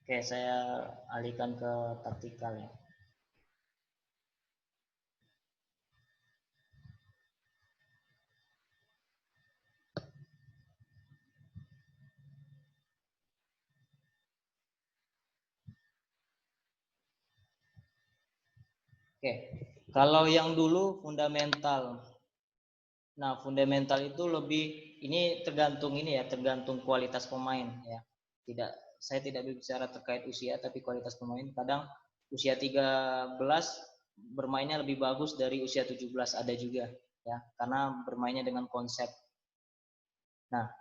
Oke, saya alihkan ke taktikal ya. Oke, kalau yang dulu fundamental. Nah, fundamental itu lebih, ini tergantung ini ya, tergantung kualitas pemain ya. Saya tidak berbicara terkait usia, tapi kualitas pemain. Kadang usia 13 bermainnya lebih bagus dari usia 17, ada juga ya, karena bermainnya dengan konsep. Nah,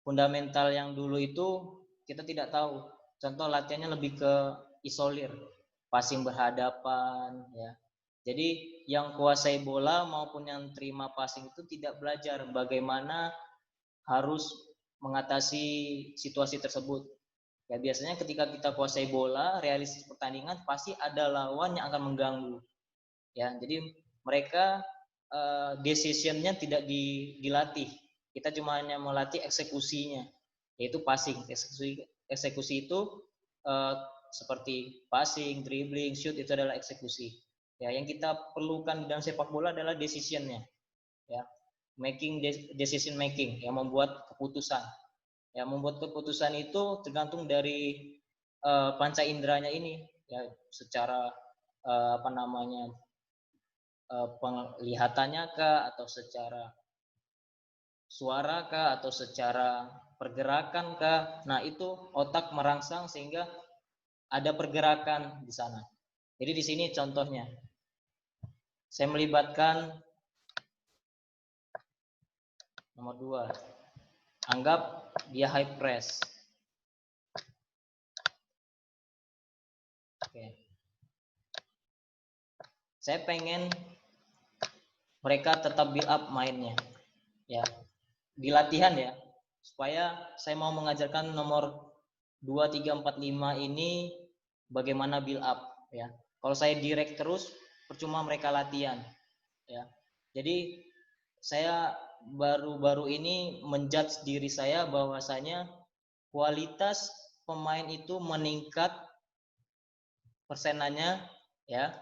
fundamental yang dulu itu kita tidak tahu. Contoh latihannya lebih ke isolir, passing berhadapan ya. Jadi yang kuasai bola maupun yang terima passing itu tidak belajar bagaimana harus mengatasi situasi tersebut. Ya biasanya ketika kita kuasai bola, realistis pertandingan pasti ada lawan yang akan mengganggu. Ya, jadi mereka decision-nya tidak dilatih. Kita cuma hanya melatih eksekusinya, yaitu passing. Eksekusi itu seperti passing, dribbling, shoot, itu adalah eksekusi. Ya, yang kita perlukan dalam sepak bola adalah decision-nya. Ya, decision making, yang membuat keputusan. Ya, membuat keputusan itu tergantung dari panca inderanya ini, ya, secara penglihatannya kah, atau secara suara kah, atau secara pergerakan kah. Nah, itu otak merangsang sehingga ada pergerakan di sana. Jadi di sini contohnya, saya melibatkan nomor 2. Anggap dia high press. Oke. Saya pengen mereka tetap build up mainnya, ya, di latihan ya, supaya saya mau mengajarkan nomor 2, 3, 4, 5 ini bagaimana build up, ya. Kalau saya direct terus, percuma mereka latihan, ya. Jadi saya baru-baru ini menjudge diri saya bahwasanya kualitas pemain itu meningkat persenannya, ya,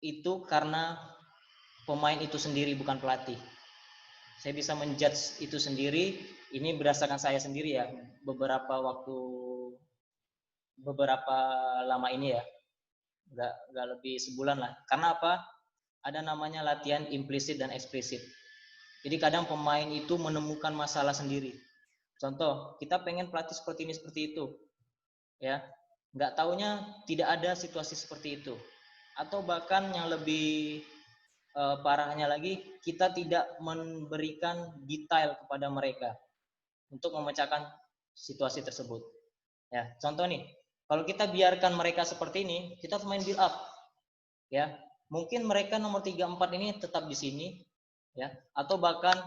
itu karena pemain itu sendiri, bukan pelatih. Saya bisa menjudge itu sendiri, ini berdasarkan saya sendiri ya, beberapa lama ini ya, nggak lebih sebulan lah. Karena apa? Ada namanya latihan implisit dan eksplisit. Jadi kadang pemain itu menemukan masalah sendiri. Contoh, kita pengen pelatih seperti ini, seperti itu, ya, nggak taunya tidak ada situasi seperti itu. Atau bahkan yang lebih parahnya lagi, kita tidak memberikan detail kepada mereka untuk memecahkan situasi tersebut. Ya, contoh nih, kalau kita biarkan mereka seperti ini, kita harus main build up. Ya, mungkin mereka nomor 3, 4 ini tetap di sini, ya, atau bahkan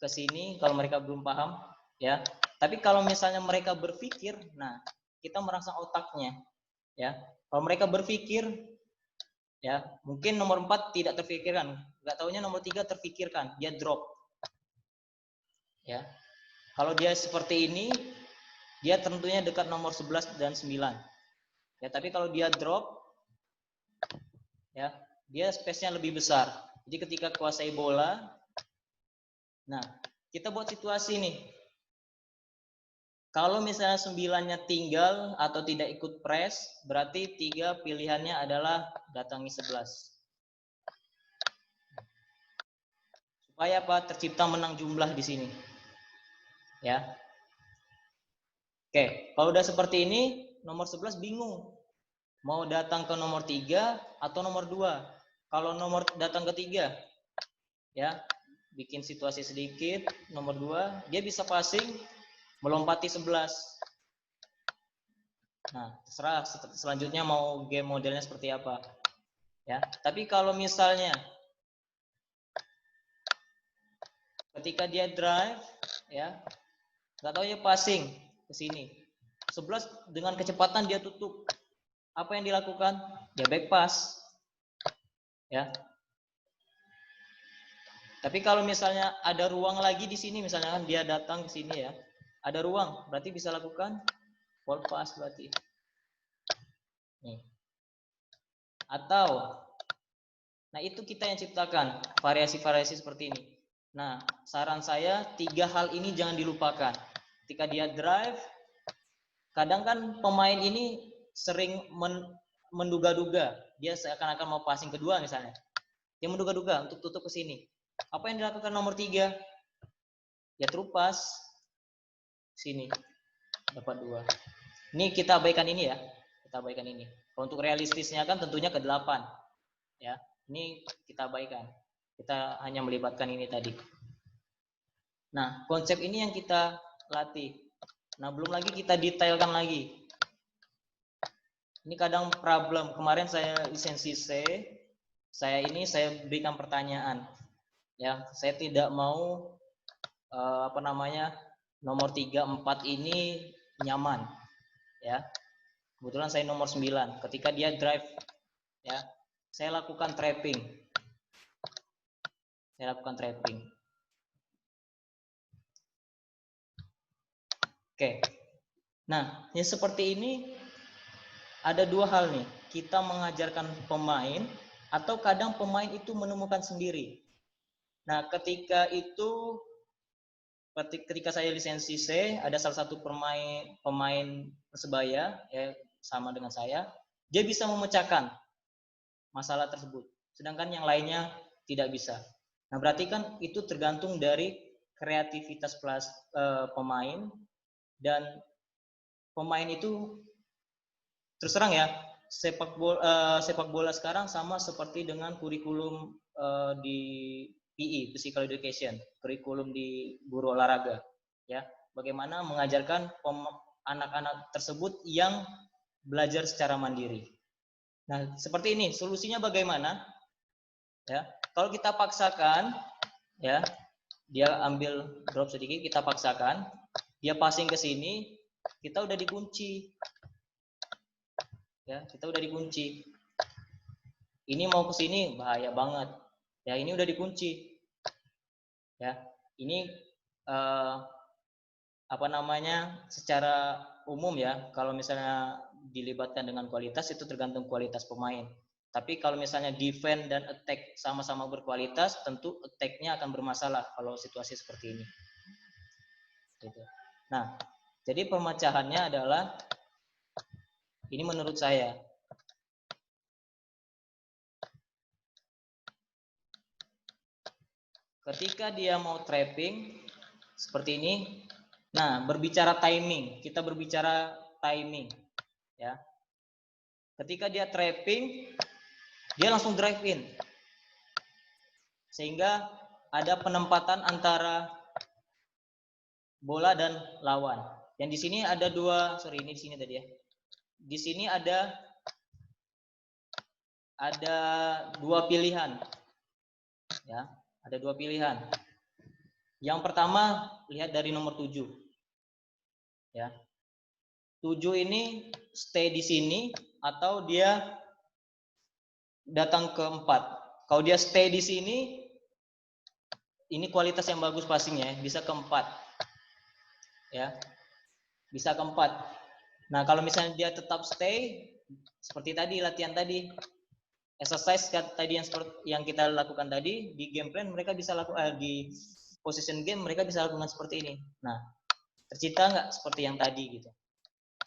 ke sini kalau mereka belum paham, ya. Tapi kalau misalnya mereka berpikir, nah, kita merangsang otaknya, ya. Kalau mereka berpikir, ya, mungkin nomor 4 tidak terpikirkan, nggak taunya nomor 3 terpikirkan, dia drop, ya. Kalau dia seperti ini, dia tentunya dekat nomor 11 dan 9, ya. Tapi kalau dia drop, ya, dia space-nya lebih besar. Jadi ketika kuasai bola, nah, kita buat situasi nih, kalau misalnya 9-nya tinggal atau tidak ikut press, berarti 3 pilihannya adalah datangi 11. Supaya apa? Tercipta menang jumlah di sini. Ya. Oke, kalau udah seperti ini, nomor 11 bingung. Mau datang ke nomor 3 atau nomor 2. Kalau nomor datang ke 3, ya, bikin situasi sedikit, nomor 2, dia bisa passing, melompati 11. Nah, terserah selanjutnya mau game modelnya seperti apa. Ya, tapi kalau misalnya ketika dia drive, ya, nggak tahu ya passing ke sini, 11 dengan kecepatan dia tutup. Apa yang dilakukan? Dia back pass, ya. Tapi kalau misalnya ada ruang lagi di sini, misalnya kan dia datang ke sini ya, ada ruang, berarti bisa lakukan ball pass berarti. Nih. Atau, nah itu kita yang ciptakan variasi-variasi seperti ini. Nah, saran saya 3 hal ini jangan dilupakan. Ketika dia drive, kadang kan pemain ini sering menduga-duga, dia seakan-akan mau passing kedua misalnya. Dia menduga-duga untuk tutup ke sini. Apa yang dilakukan nomor 3? Ya terupas sini, dapat 2. Ini kita abaikan ini ya. Kita abaikan ini. Untuk realistisnya kan tentunya ke 8. Ya, ini kita abaikan. Kita hanya melibatkan ini tadi. Nah, konsep ini yang kita latih. Nah, belum lagi kita detailkan lagi. Ini kadang problem. Kemarin saya lisensi C, saya berikan pertanyaan. Ya, saya tidak mau nomor 3, 4 ini nyaman. Ya. Kebetulan saya nomor 9. Ketika dia drive, ya, saya lakukan trapping. Oke. Nah, yang seperti ini ada dua hal nih. Kita mengajarkan pemain atau kadang pemain itu menemukan sendiri. Nah, ketika saya lisensi C, ada salah satu pemain Persebaya ya sama dengan saya, dia bisa memecahkan masalah tersebut. Sedangkan yang lainnya tidak bisa. Nah, berarti kan itu tergantung dari kreativitas pemain, dan pemain itu terus terang ya, sepak bola sekarang sama seperti dengan kurikulum di PE, Physical Education, kurikulum di guru olahraga, ya. Bagaimana mengajarkan anak-anak tersebut yang belajar secara mandiri. Nah, seperti ini, solusinya bagaimana? Ya, kalau kita paksakan, ya, dia ambil drop sedikit, kita paksakan, dia passing ke sini, kita udah dikunci. Ya, kita udah dikunci. Ini mau ke sini bahaya banget. Ya, ini udah dikunci. Ya, ini apa namanya? Secara umum ya, kalau misalnya dilibatkan dengan kualitas itu tergantung kualitas pemain. Tapi kalau misalnya defense dan attack sama-sama berkualitas, tentu attack-nya akan bermasalah kalau situasi seperti ini. Gitu. Nah, jadi pemecahannya adalah ini menurut saya. Ketika dia mau trapping seperti ini, nah berbicara timing, kita berbicara timing, ya. Ketika dia trapping, dia langsung drive in, sehingga ada penempatan antara bola dan lawan. Yang di sini ada ini di sini tadi ya. Di sini ada dua pilihan, ya. Ada dua pilihan. Yang pertama, lihat dari nomor 7. Ya. 7 ini stay di sini atau dia datang ke 4. Kalau dia stay di sini, ini kualitas yang bagus passingnya, bisa ke 4. Ya. Bisa ke 4. Nah, kalau misalnya dia tetap stay, seperti tadi latihan tadi, exercise tadi yang kita lakukan tadi di game plan, mereka bisa lakukan di position game, mereka bisa lakukan seperti ini. Nah, tercipta nggak seperti yang tadi gitu,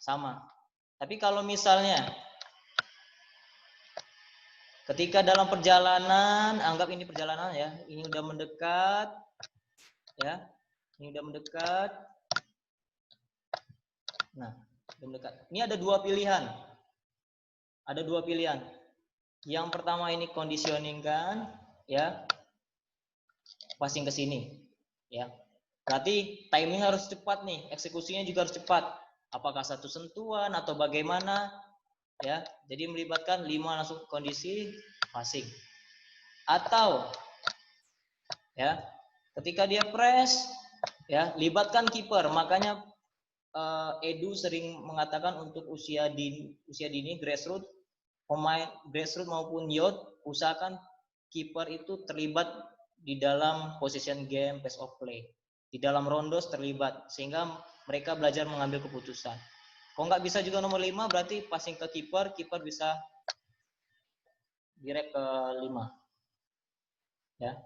sama. Tapi kalau misalnya ketika dalam perjalanan, anggap ini perjalanan ya, ini udah mendekat, ya, ini udah mendekat. Nah, udah mendekat. Ini ada dua pilihan. Ada dua pilihan. Yang pertama ini conditioning kan, ya, passing ke sini, ya. Berarti timing harus cepat nih, eksekusinya juga harus cepat. Apakah satu sentuhan atau bagaimana, ya. Jadi melibatkan 5 langsung kondisi passing. Atau ya, ketika dia press, ya, libatkan kiper. Makanya Edu sering mengatakan untuk usia dini grassroots, pemain grassroots maupun youth, usahakan kiper itu terlibat di dalam position game, pace of play, di dalam rondos terlibat, sehingga mereka belajar mengambil keputusan. Kalau nggak bisa juga nomor 5, berarti passing ke kiper bisa direct ke 5. Ya.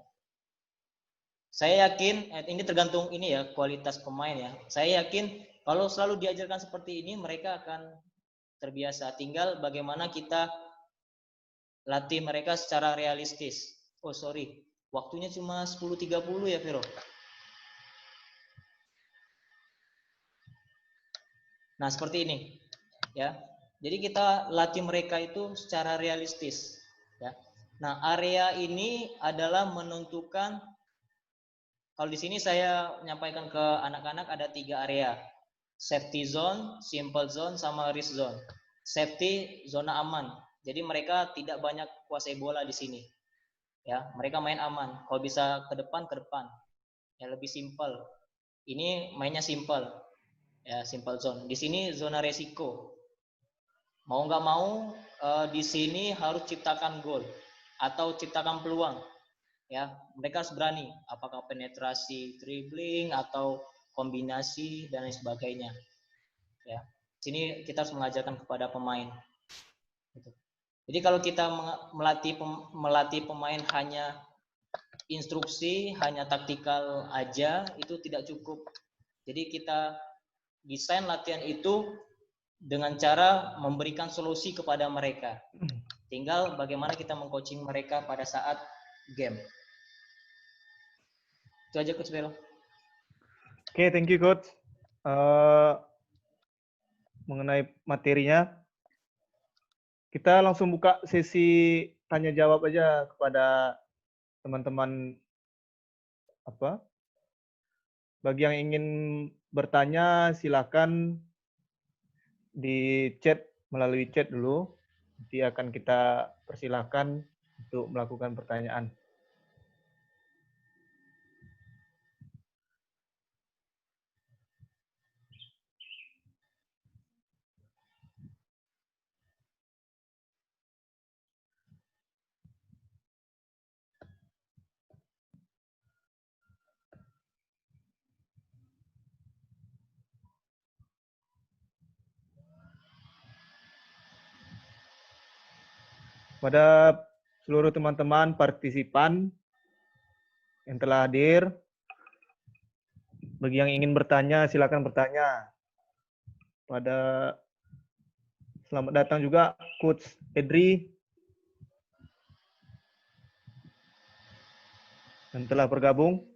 Saya yakin, ini tergantung ini ya, kualitas pemain ya. Saya yakin kalau selalu diajarkan seperti ini, mereka akan terbiasa. Tinggal bagaimana kita latih mereka secara realistis. Oh sorry, waktunya cuma 10.30 ya Vero. Nah seperti ini, ya. Jadi kita latih mereka itu secara realistis, ya. Nah area ini adalah menentukan. Kalau di sini saya menyampaikan ke anak-anak ada 3 area. Safety zone, simple zone, sama risk zone. Safety, zona aman. Jadi mereka tidak banyak kuasai bola di sini. Ya, mereka main aman. Kalau bisa ke depan, ke depan. Ya, lebih simple. Ini mainnya simple. Ya, simple zone. Di sini zona resiko. Mau nggak mau di sini harus ciptakan gol atau ciptakan peluang. Ya, mereka harus berani. Apakah penetrasi, dribbling, atau kombinasi dan lain sebagainya. Ya, sini kita harus mengajarkan kepada pemain. Gitu. Jadi kalau kita melatih pemain hanya instruksi, hanya taktikal aja, itu tidak cukup. Jadi kita desain latihan itu dengan cara memberikan solusi kepada mereka. Tinggal bagaimana kita mengcoaching mereka pada saat game. Itu aja Coach Bel. Oke, thank you Coach. Mengenai materinya, kita langsung buka sesi tanya jawab aja kepada teman-teman apa? Bagi yang ingin bertanya silakan di chat, melalui chat dulu. Nanti akan kita persilahkan untuk melakukan pertanyaan. Pada seluruh teman-teman partisipan yang telah hadir, bagi yang ingin bertanya, silakan bertanya. Selamat datang juga Coach Edri yang telah bergabung.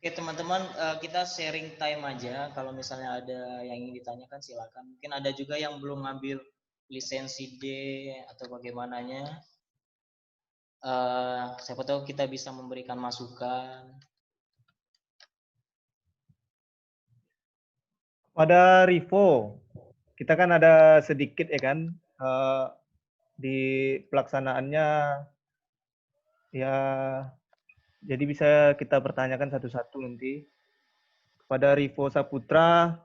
Oke teman-teman, kita sharing time aja. Kalau misalnya ada yang ingin ditanyakan silakan. Mungkin ada juga yang belum ngambil lisensi D atau bagaimananya. Siapa tahu kita bisa memberikan masukan. Pada Rivo, kita kan ada sedikit ya kan di pelaksanaannya ya. Jadi bisa kita pertanyakan satu-satu nanti. Kepada Rivo Saputra,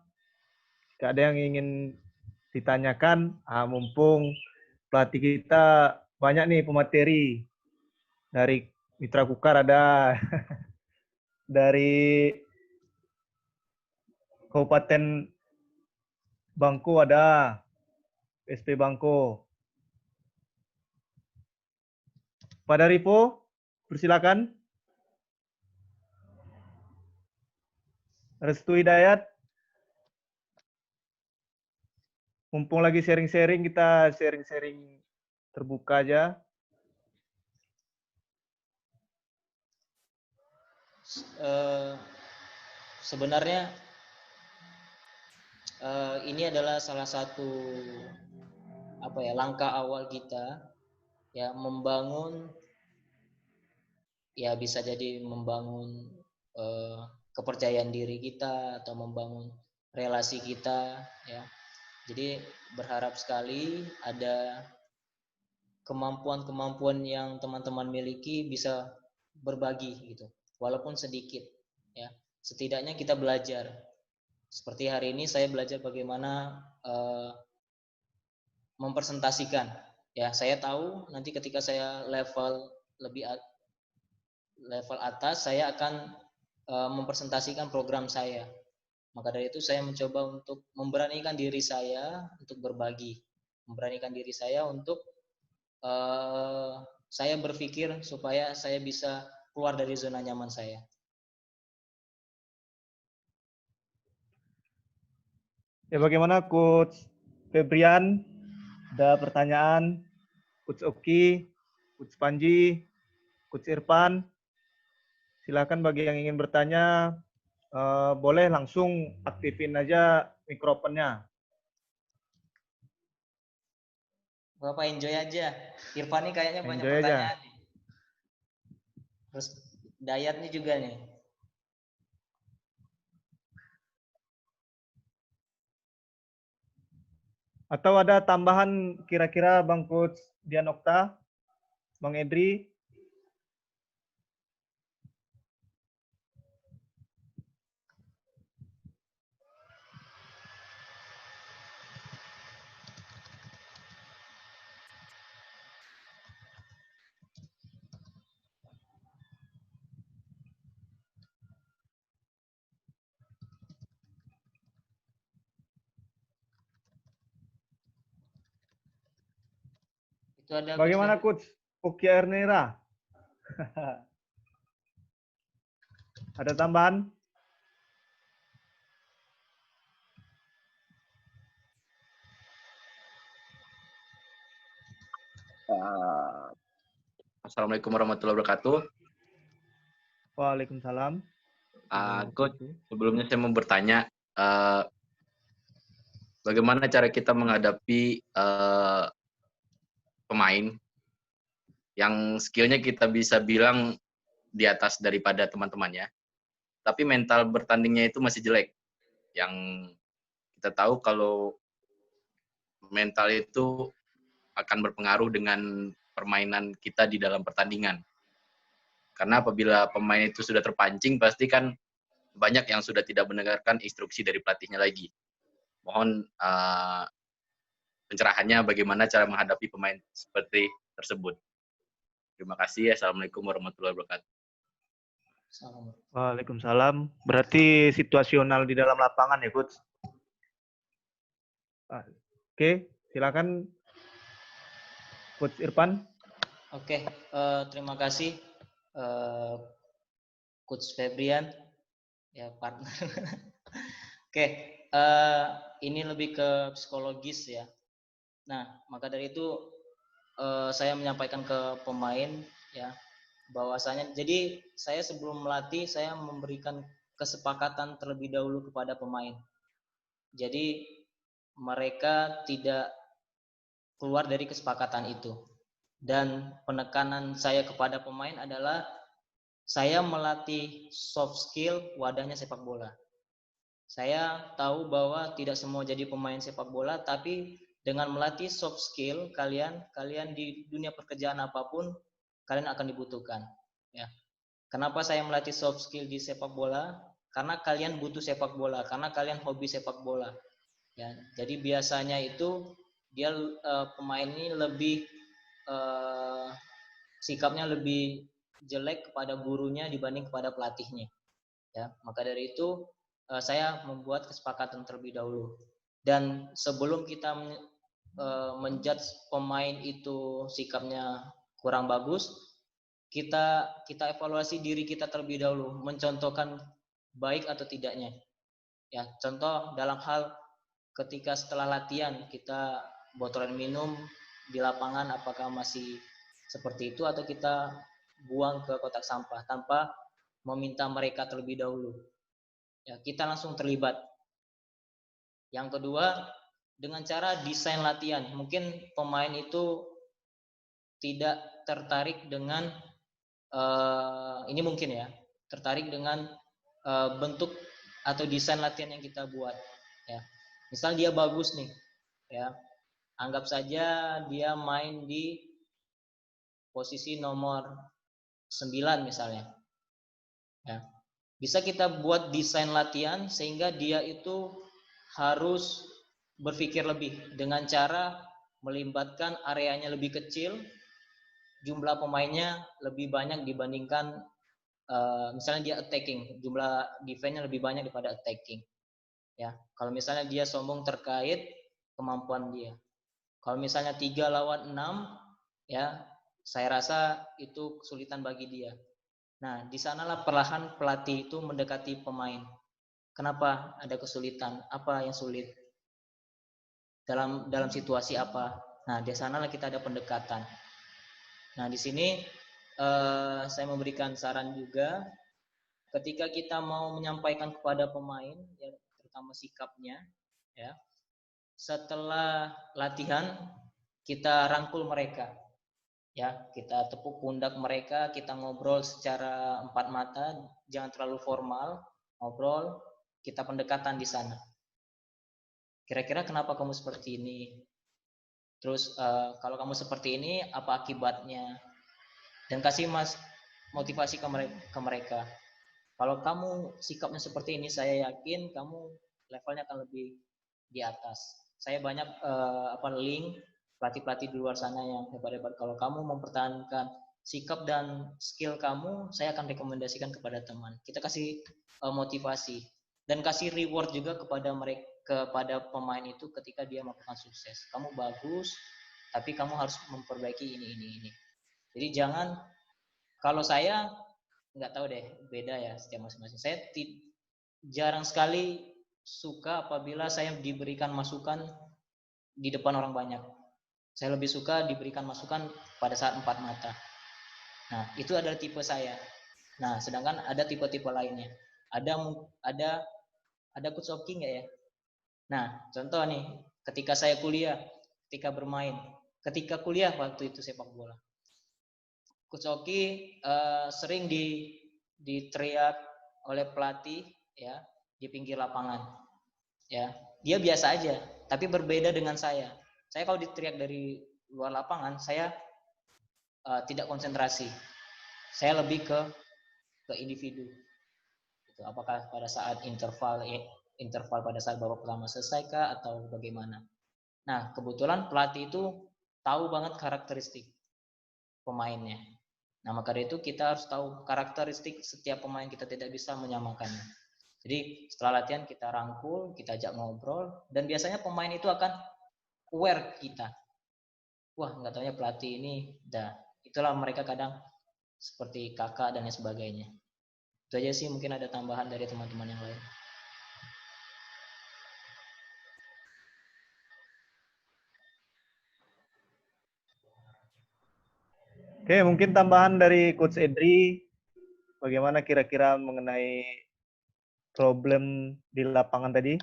jika ada yang ingin ditanyakan, mumpung pelatih kita banyak nih pemateri. Dari Mitra Kukar ada, dari Kabupaten Bangko ada, SP Bangko. Pada Rivo, persilakan. Restu Hidayat. Mumpung lagi sharing-sharing, kita sharing-sharing terbuka aja. Sebenarnya ini adalah salah satu langkah awal kita ya membangun, ya bisa jadi membangun kepercayaan diri kita atau membangun relasi kita ya. Jadi berharap sekali ada kemampuan-kemampuan yang teman-teman miliki bisa berbagi gitu, walaupun sedikit ya. Setidaknya kita belajar. Seperti hari ini saya belajar bagaimana mempresentasikan. Ya, saya tahu nanti ketika saya level atas, saya akan mempresentasikan program saya. Maka dari itu saya mencoba untuk memberanikan diri saya untuk berbagi, memberanikan diri saya untuk saya berpikir supaya saya bisa keluar dari zona nyaman saya. Ya, bagaimana Coach Febrian? Ada pertanyaan? Coach Oki, Coach Panji, Coach Irfan. Silakan bagi yang ingin bertanya, boleh langsung aktifin aja mikrofonnya. Bapak enjoy aja. Irfan nih kayaknya banyak Enjoy aja. pertanyaan nih. Terus Dayat nih juga nih. Atau ada tambahan kira-kira Bang Coach Dianokta, Bang Edri? Itu ada Bagaimana Coach Oki Ernera? Ada tambahan? Assalamualaikum warahmatullahi wabarakatuh. Waalaikumsalam. Coach, sebelumnya saya mau bertanya, bagaimana cara kita menghadapi pemain yang skillnya kita bisa bilang di atas daripada teman-temannya, tapi mental bertandingnya itu masih jelek. Yang kita tahu kalau mental itu akan berpengaruh dengan permainan kita di dalam pertandingan. Karena apabila pemain itu sudah terpancing, pasti kan banyak yang sudah tidak mendengarkan instruksi dari pelatihnya lagi. Mohon pencerahannya bagaimana cara menghadapi pemain seperti tersebut. Terima kasih. Assalamualaikum warahmatullahi wabarakatuh. Waalaikumsalam. Berarti situasional di dalam lapangan ya, Coach? Oke, silakan Coach Irfan. Oke, terima kasih Coach Febrian, ya partner. Oke, ini lebih ke psikologis ya. Nah, maka dari itu saya menyampaikan ke pemain ya, bahwasanya jadi saya sebelum melatih saya memberikan kesepakatan terlebih dahulu kepada pemain. Jadi mereka tidak keluar dari kesepakatan itu. Dan penekanan saya kepada pemain adalah saya melatih soft skill wadahnya sepak bola. Saya tahu bahwa tidak semua jadi pemain sepak bola, tapi dengan melatih soft skill kalian di dunia pekerjaan apapun kalian akan dibutuhkan. Ya. Kenapa saya melatih soft skill di sepak bola? Karena kalian butuh sepak bola, karena kalian hobi sepak bola. Ya, jadi biasanya itu dia pemain ini lebih sikapnya lebih jelek kepada gurunya dibanding kepada pelatihnya. Ya, maka dari itu saya membuat kesepakatan terlebih dahulu. Dan sebelum kita menjudge pemain itu sikapnya kurang bagus, kita evaluasi diri kita terlebih dahulu, mencontohkan baik atau tidaknya. Ya, contoh dalam hal ketika setelah latihan kita botolan minum di lapangan, apakah masih seperti itu atau kita buang ke kotak sampah tanpa meminta mereka terlebih dahulu. Ya, kita langsung terlibat. Yang kedua, dengan cara desain latihan. Mungkin pemain itu tidak tertarik dengan ini mungkin ya, tertarik dengan bentuk atau desain latihan yang kita buat. Ya, misal dia bagus nih, ya, anggap saja dia main di posisi nomor 9 misalnya. Ya, bisa kita buat desain latihan sehingga dia itu harus berpikir lebih dengan cara melibatkan areanya lebih kecil, jumlah pemainnya lebih banyak dibandingkan misalnya dia attacking, jumlah defense-nya lebih banyak daripada attacking. Ya, kalau misalnya dia sombong terkait kemampuan dia. Kalau misalnya 3 lawan 6, ya, saya rasa itu kesulitan bagi dia. Nah, di sanalah perlahan pelatih itu mendekati pemain. Kenapa ada kesulitan? Apa yang sulit? dalam situasi apa. Nah, di sanalah kita ada pendekatan. Nah, di sini saya memberikan saran juga ketika kita mau menyampaikan kepada pemain, ya, terutama sikapnya, ya. Setelah latihan kita rangkul mereka, ya, kita tepuk pundak mereka, kita ngobrol secara empat mata, jangan terlalu formal, ngobrol, kita pendekatan di sana. Kira-kira kenapa kamu seperti ini? Terus kalau kamu seperti ini, apa akibatnya? Dan kasih motivasi ke mereka. Kalau kamu sikapnya seperti ini, saya yakin kamu levelnya akan lebih di atas. Saya banyak link pelatih-pelatih di luar sana yang hebat-hebat. Kalau kamu mempertahankan sikap dan skill kamu, saya akan rekomendasikan kepada teman. Kita kasih motivasi dan kasih reward juga kepada mereka, kepada pemain itu ketika dia melakukan sukses. Kamu bagus, tapi kamu harus memperbaiki ini. Jadi jangan, kalau saya nggak tahu deh, beda ya setiap masing-masing. Saya jarang sekali suka apabila saya diberikan masukan di depan orang banyak. Saya lebih suka diberikan masukan pada saat empat mata. Nah, itu adalah tipe saya. Nah, sedangkan ada tipe-tipe lainnya. Ada coach of king nggak ya? Nah, contoh nih, ketika saya kuliah, ketika bermain, ketika kuliah waktu itu sepak bola, Coach Oki sering diteriak oleh pelatih, ya, di pinggir lapangan, ya. Dia biasa aja, tapi berbeda dengan saya. Saya kalau diteriak dari luar lapangan, saya tidak konsentrasi. Saya lebih ke individu. Gitu. Apakah pada saat interval pada saat babak pertama selesai kah atau bagaimana? Nah, kebetulan pelatih itu tahu banget karakteristik pemainnya. Nah, maka dari itu kita harus tahu karakteristik setiap pemain, kita tidak bisa menyamakannya. Jadi setelah latihan kita rangkul, kita ajak ngobrol, dan biasanya pemain itu akan aware kita. Wah, nggak taunya pelatih ini, itulah mereka kadang seperti kakak dan lain sebagainya. Itu aja sih, mungkin ada tambahan dari teman-teman yang lain. Oke, mungkin tambahan dari Coach Edri, bagaimana kira-kira mengenai problem di lapangan tadi?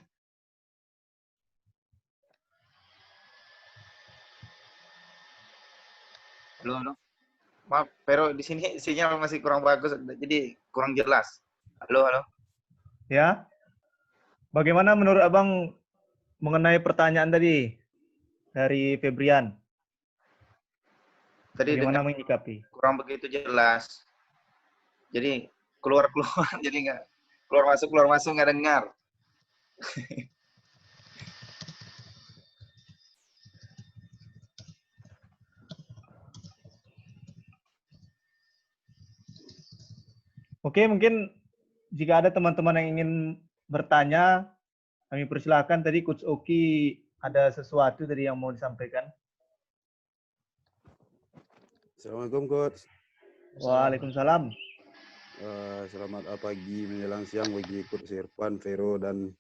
Halo. Maaf, Pero di sini sinyal masih kurang bagus, jadi kurang jelas. Halo. Ya, bagaimana menurut Abang mengenai pertanyaan tadi dari Febrian? Tadi Bagaimana dengan menyikapi? kurang begitu jelas. Jadi keluar, jadi nggak keluar masuk nggak dengar. Oke, mungkin jika ada teman-teman yang ingin bertanya, kami persilahkan. Tadi Coach Oki ada sesuatu tadi yang mau disampaikan. Assalamualaikum Coach. Waalaikumsalam. Selamat pagi menjelang siang bagi Coach Irfan, Vero, dan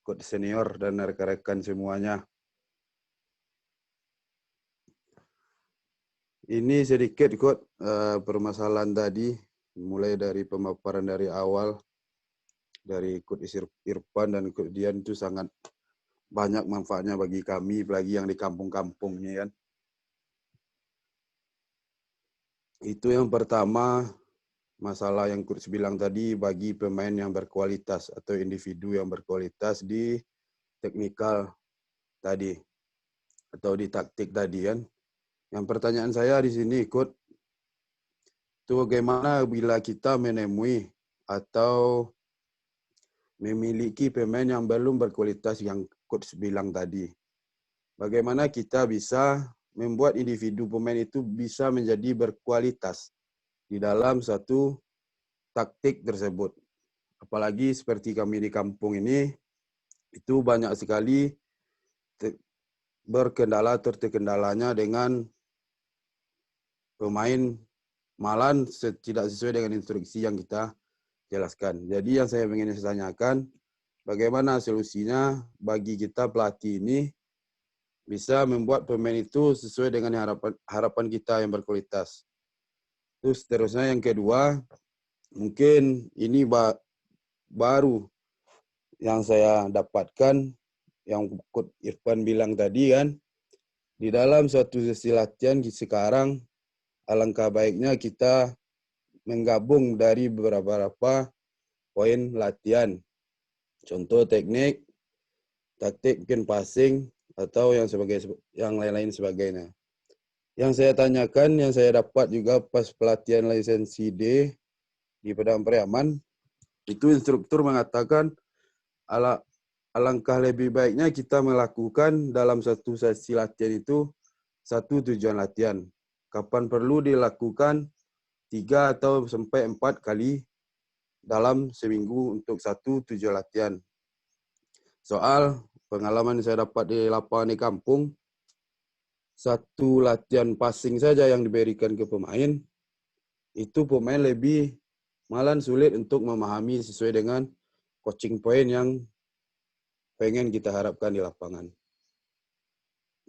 Coach senior dan rekan-rekan semuanya. Ini sedikit Coach permasalahan tadi, mulai dari pemaparan dari awal dari Coach Irfan dan Coach Dian itu sangat banyak manfaatnya bagi kami, apalagi yang di kampung-kampungnya kan. Itu yang pertama, masalah yang Coach bilang tadi, bagi pemain yang berkualitas atau individu yang berkualitas di teknikal tadi atau di taktik tadi kan. Yang pertanyaan saya di sini, Coach, itu bagaimana bila kita menemui atau memiliki pemain yang belum berkualitas yang Coach bilang tadi. Bagaimana kita bisa membuat individu pemain itu bisa menjadi berkualitas di dalam satu taktik tersebut. Apalagi seperti kami di kampung ini, itu banyak sekali terkendalanya dengan pemain malah tidak sesuai dengan instruksi yang kita jelaskan. Jadi yang saya ingin tanyakan, bagaimana solusinya bagi kita pelatih ini bisa membuat pemain itu sesuai dengan harapan kita yang berkualitas. Terus seterusnya yang kedua, mungkin ini baru yang saya dapatkan, yang Coach Irfan bilang tadi kan, di dalam suatu sesi latihan sekarang, alangkah baiknya kita menggabung dari beberapa poin latihan. Contoh teknik, taktik, mungkin passing, atau yang lain-lain sebagainya. Yang saya tanyakan, yang saya dapat juga pas pelatihan lisensi D di Padang Pariaman, itu instruktur mengatakan alangkah lebih baiknya kita melakukan dalam satu sesi latihan itu satu tujuan latihan. Kapan perlu dilakukan 3 atau sampai 4 kali dalam seminggu untuk satu tujuan latihan. Soal pengalaman yang saya dapat di lapangan di kampung, satu latihan passing saja yang diberikan ke pemain, itu pemain lebih malah sulit untuk memahami sesuai dengan coaching point yang pengen kita harapkan di lapangan.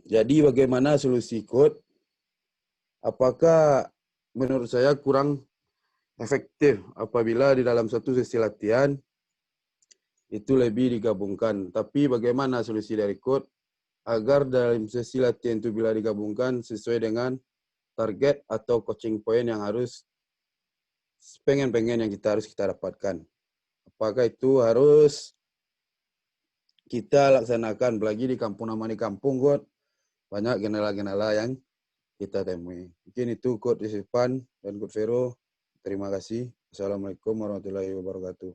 Jadi bagaimana solusi coach? Apakah menurut saya kurang efektif apabila di dalam satu sesi latihan itu lebih digabungkan. Tapi bagaimana solusi dari coach agar dalam sesi latihan itu bila digabungkan sesuai dengan target atau coaching point yang harus pengen yang kita dapatkan. Apakah itu harus kita laksanakan, apalagi di kampung nama di kampung, Coach, banyak kendala-kendala yang kita temui. Mungkin itu Coach Irfan dan Coach Vero. Terima kasih. Assalamualaikum warahmatullahi wabarakatuh.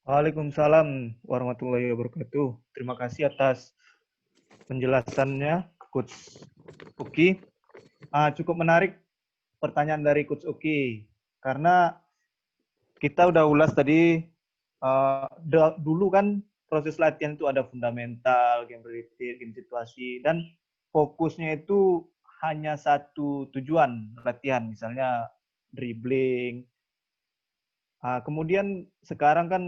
Waalaikumsalam warahmatullahi wabarakatuh. Terima kasih atas penjelasannya, Coach Uki. Cukup menarik pertanyaan dari Coach Uki, karena kita udah ulas tadi, dulu kan proses latihan itu ada fundamental, game related, game situasi, dan fokusnya itu hanya satu tujuan latihan, misalnya dribbling. Kemudian sekarang kan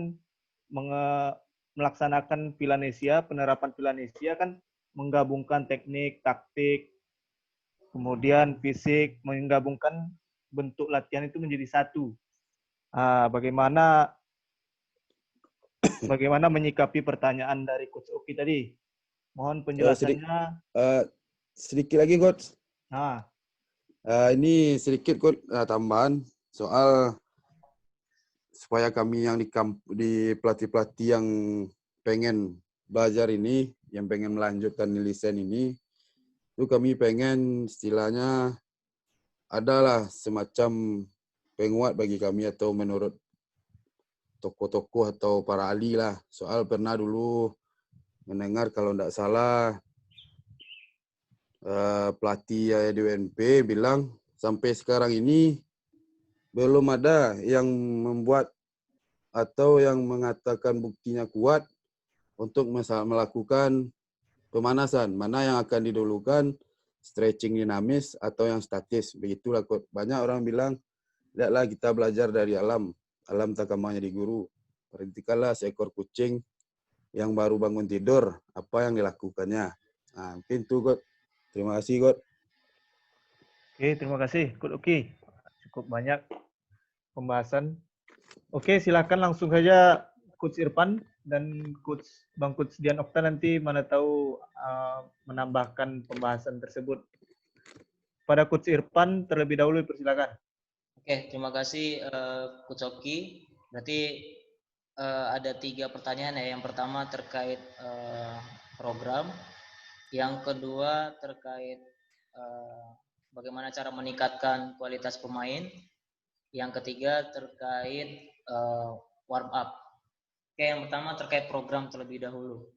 melaksanakan Pilanesia, penerapan Pilanesia kan menggabungkan teknik, taktik, kemudian fisik, menggabungkan bentuk latihan itu menjadi satu. Bagaimana menyikapi pertanyaan dari Coach Oki tadi? Mohon penjelasannya. Sedikit lagi, Coach. Nah, Ini sedikit, Coach, tambahan soal supaya kami yang di pelatih-pelatih yang pengen belajar ini, yang pengen melanjutkan lisen ini, itu kami pengen istilahnya adalah semacam penguat bagi kami atau menurut tokoh-tokoh atau para ahli lah. Soal pernah dulu mendengar kalau tidak salah pelatih di UNP bilang sampai sekarang ini belum ada yang membuat atau yang mengatakan buktinya kuat untuk melakukan pemanasan. Mana yang akan didulukan, stretching dinamis atau yang statis. Begitulah. Banyak orang bilang, lihatlah kita belajar dari alam. Alam tak kamarnya di guru. Perhatikanlah seekor kucing yang baru bangun tidur, apa yang dilakukannya. Nah, mungkin itu, God. Terima kasih, God. Oke, terima kasih, Coach Oki. Cukup banyak pembahasan. Oke, silakan langsung saja Coach Irfan dan Bang Coach Dian Okta nanti mana tahu menambahkan pembahasan tersebut. Pada Coach Irfan terlebih dahulu, persilakan. Oke, terima kasih Coach Oki. Berarti ada 3 pertanyaan ya. Yang pertama terkait program, yang kedua terkait bagaimana cara meningkatkan kualitas pemain, yang ketiga terkait warm up. Oke, yang pertama terkait program terlebih dahulu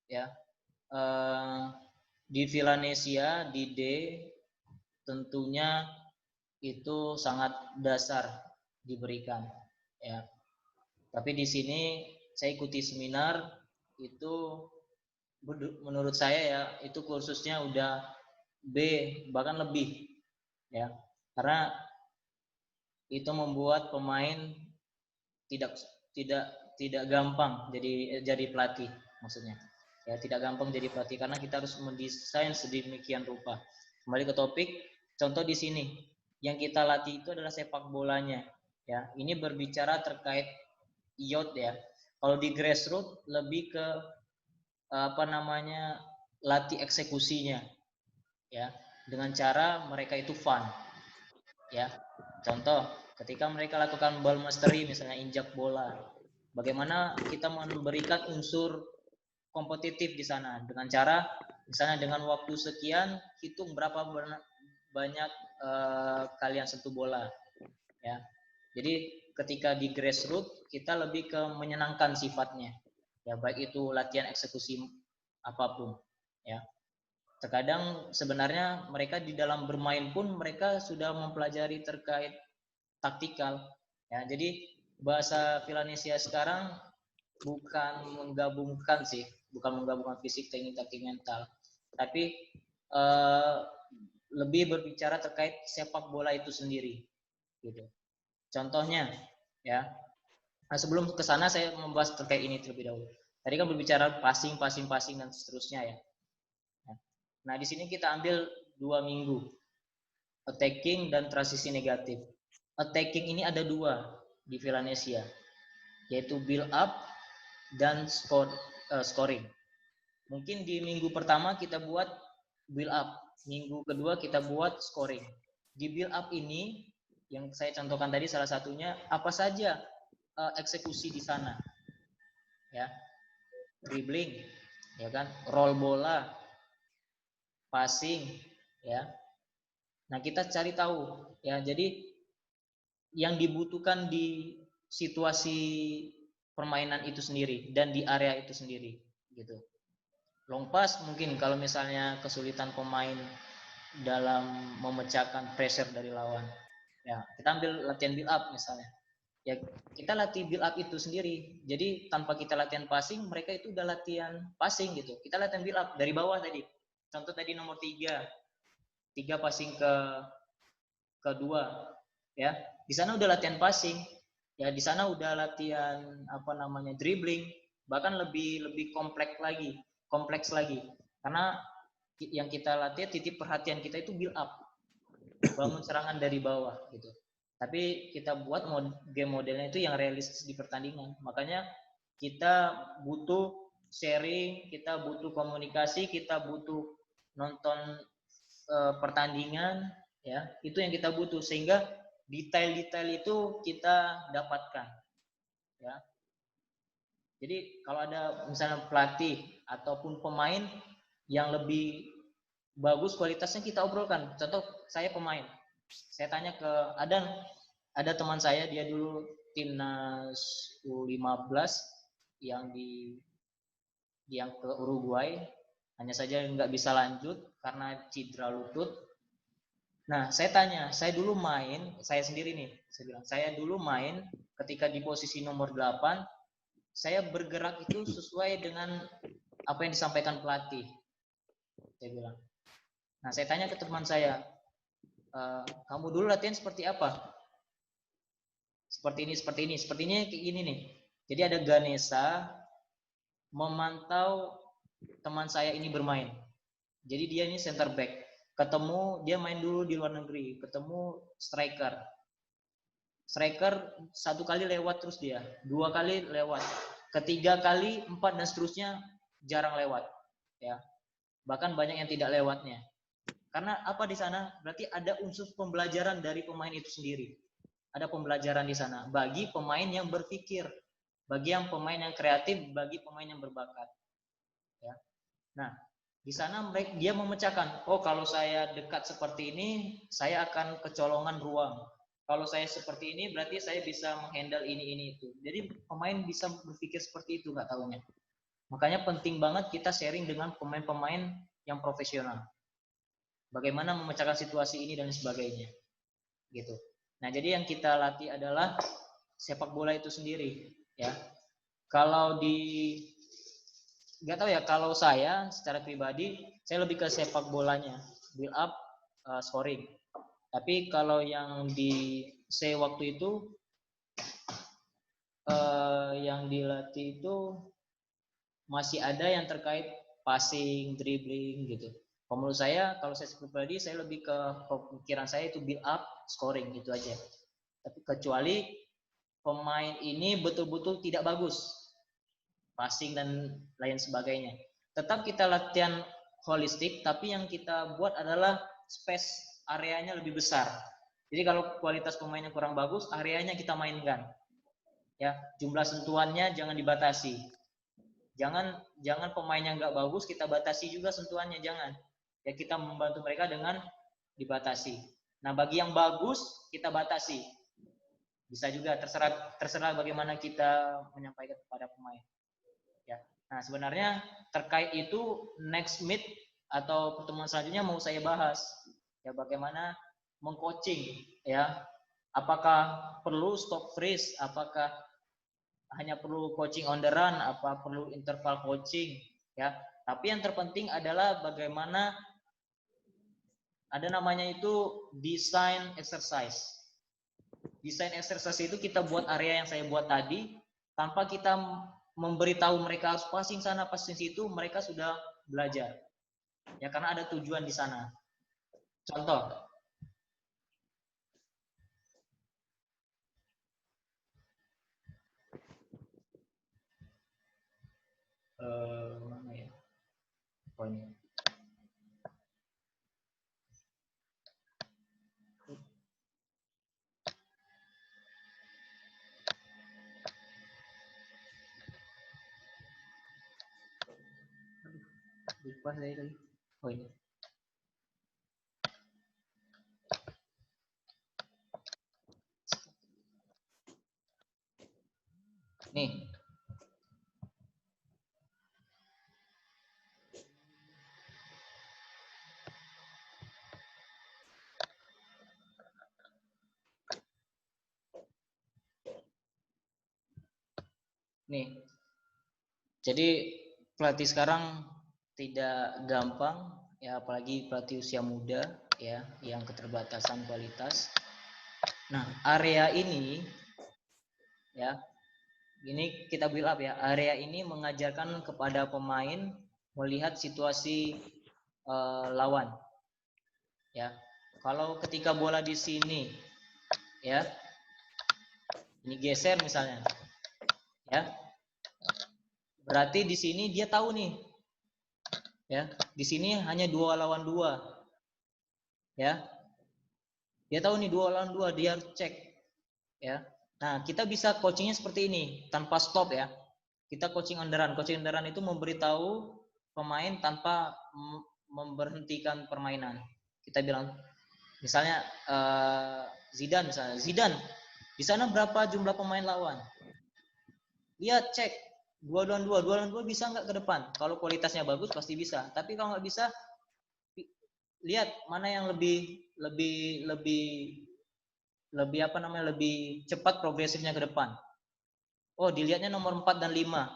ya. Di Villanesia di D tentunya itu sangat dasar diberikan ya. Tapi di sini saya ikuti seminar itu menurut saya ya itu kursusnya udah B bahkan lebih ya. Karena itu membuat pemain tidak gampang jadi pelatih maksudnya. Ya, tidak gampang jadi pelatih karena kita harus mendesain sedemikian rupa. Kembali ke topik, contoh di sini yang kita latih itu adalah sepak bolanya. Ya, ini berbicara terkait youth ya. Kalau di grassroots lebih ke apa namanya latih eksekusinya, ya, dengan cara mereka itu fun, ya. Contoh, ketika mereka lakukan ball mastery, misalnya injak bola, bagaimana kita memberikan unsur kompetitif di sana dengan cara misalnya dengan waktu sekian hitung berapa banyak kalian sentuh bola, ya. Jadi ketika di grassroots kita lebih ke menyenangkan sifatnya, ya, baik itu latihan eksekusi apapun, ya. Terkadang sebenarnya mereka di dalam bermain pun mereka sudah mempelajari terkait taktikal, ya. Jadi bahasa Villanesia sekarang bukan menggabungkan sih, bukan menggabungkan fisik, teknik, taktik, mental, tapi lebih berbicara terkait sepak bola itu sendiri, gitu. Contohnya, ya. Nah, sebelum ke sana saya membahas terkait ini terlebih dahulu. Tadi kan berbicara passing dan seterusnya ya. Nah, di sini kita ambil 2 minggu, attacking dan transisi negatif. Attacking ini ada 2 di Villanesia, yaitu build up dan scoring. Mungkin di minggu pertama kita buat build up, minggu kedua kita buat scoring. Di build up ini yang saya contohkan tadi salah satunya apa saja eksekusi di sana, ya, dribbling, ya kan, roll bola, passing, ya. Nah, kita cari tahu, ya. Jadi yang dibutuhkan di situasi permainan itu sendiri dan di area itu sendiri, gitu. Long pass mungkin kalau misalnya kesulitan pemain dalam memecahkan pressure dari lawan, ya kita ambil latihan build up misalnya, ya kita latih build up itu sendiri. Jadi tanpa kita latihan passing, mereka itu udah latihan passing gitu. Kita latihan build up dari bawah tadi. Contoh tadi nomor 3 passing ke 2, ya. Di sana udah latihan passing, ya di sana udah latihan apa namanya dribbling, bahkan lebih kompleks lagi karena yang kita latih titik perhatian kita itu build up, bangun serangan dari bawah gitu. Tapi kita buat game modelnya itu yang realistis di pertandingan. Makanya kita butuh sharing, kita butuh komunikasi, kita butuh nonton pertandingan, ya. Itu yang kita butuh sehingga detail-detail itu kita dapatkan, ya. Jadi kalau ada misalnya pelatih ataupun pemain yang lebih bagus kualitasnya, kita obrolkan. Contoh saya pemain, saya tanya ke ada teman saya, dia dulu timnas U15 yang ke Uruguay, hanya saja nggak bisa lanjut karena cedera lutut. Nah, saya tanya, saya sendiri nih, saya bilang, saya dulu main ketika di posisi nomor 8, saya bergerak itu sesuai dengan apa yang disampaikan pelatih, saya bilang. Nah, saya tanya ke teman saya, kamu dulu latihan seperti apa? Seperti ini kayak gini nih. Jadi ada Ganesha memantau teman saya ini bermain. Jadi dia ini center back. Ketemu, dia main dulu di luar negeri, ketemu striker. Striker 1 kali lewat terus dia, 2 kali lewat, ketiga kali, 4 dan seterusnya jarang lewat, ya. Bahkan banyak yang tidak lewatnya. Karena apa di sana? Berarti ada unsur pembelajaran dari pemain itu sendiri. Ada pembelajaran di sana bagi pemain yang berpikir, bagi yang pemain yang kreatif, bagi pemain yang berbakat, ya. Nah, di sana dia memecahkan, oh kalau saya dekat seperti ini, saya akan kecolongan ruang. Kalau saya seperti ini, berarti saya bisa menghandle ini itu. Jadi pemain bisa berpikir seperti itu, nggak tahunya. Makanya penting banget kita sharing dengan pemain-pemain yang profesional. Bagaimana memecahkan situasi ini dan sebagainya, gitu. Nah, jadi yang kita latih adalah sepak bola itu sendiri, ya. Kalau nggak tahu ya, kalau saya secara pribadi saya lebih ke sepak bolanya, build up, scoring. Tapi kalau yang di waktu itu yang dilatih itu masih ada yang terkait passing, dribbling gitu. Kalau menurut saya, kalau saya pribadi, saya lebih ke pemikiran saya itu build up, scoring gitu aja. Tapi kecuali pemain ini betul-betul tidak bagus, passing dan lain sebagainya. Tetap kita latihan holistik, tapi yang kita buat adalah space areanya lebih besar. Jadi kalau kualitas pemainnya kurang bagus, areanya kita mainkan. Ya, jumlah sentuhannya jangan dibatasi. Jangan pemainnya nggak bagus kita batasi juga sentuhannya, jangan. Ya kita membantu mereka dengan dibatasi. Nah bagi yang bagus kita batasi. Bisa juga terserah bagaimana kita menyampaikan kepada pemain. Ya. Nah sebenarnya terkait itu next meet atau pertemuan selanjutnya mau saya bahas. Ya bagaimana mengcoaching ya. Apakah perlu stop freeze? Apakah hanya perlu coaching on the run, apa perlu interval coaching, ya. Tapi yang terpenting adalah bagaimana ada namanya itu design exercise. Design exercise itu kita buat area yang saya buat tadi, tanpa kita memberitahu mereka harus passing sana, passing situ, mereka sudah belajar. Ya karena ada tujuan di sana. Contoh. Mana ya? Poinnya. Lupa saya tadi. Oh ini. Nih. Nih. Jadi pelatih sekarang tidak gampang ya, apalagi pelatih usia muda ya yang keterbatasan kualitas. Nah, area ini ya, ini kita build up ya. Area ini mengajarkan kepada pemain melihat situasi lawan. Ya. Kalau ketika bola di sini ya. Ini geser misalnya. Ya. Berarti di sini dia tahu nih. Ya, di sini hanya 2 lawan 2. Ya. Dia tahu nih 2 lawan 2, dia harus cek. Ya. Nah, kita bisa coachingnya seperti ini, tanpa stop ya. Kita coaching on the run. Coaching on the run itu memberitahu pemain tanpa memberhentikan permainan. Kita bilang misalnya Zidane misalnya. Zidane, di sana berapa jumlah pemain lawan? Lihat, cek. 2 lawan 2 bisa nggak ke depan? Kalau kualitasnya bagus pasti bisa. Tapi kalau nggak bisa, lihat mana yang lebih apa namanya, lebih cepat progresifnya ke depan. Oh, dilihatnya nomor 4 dan 5.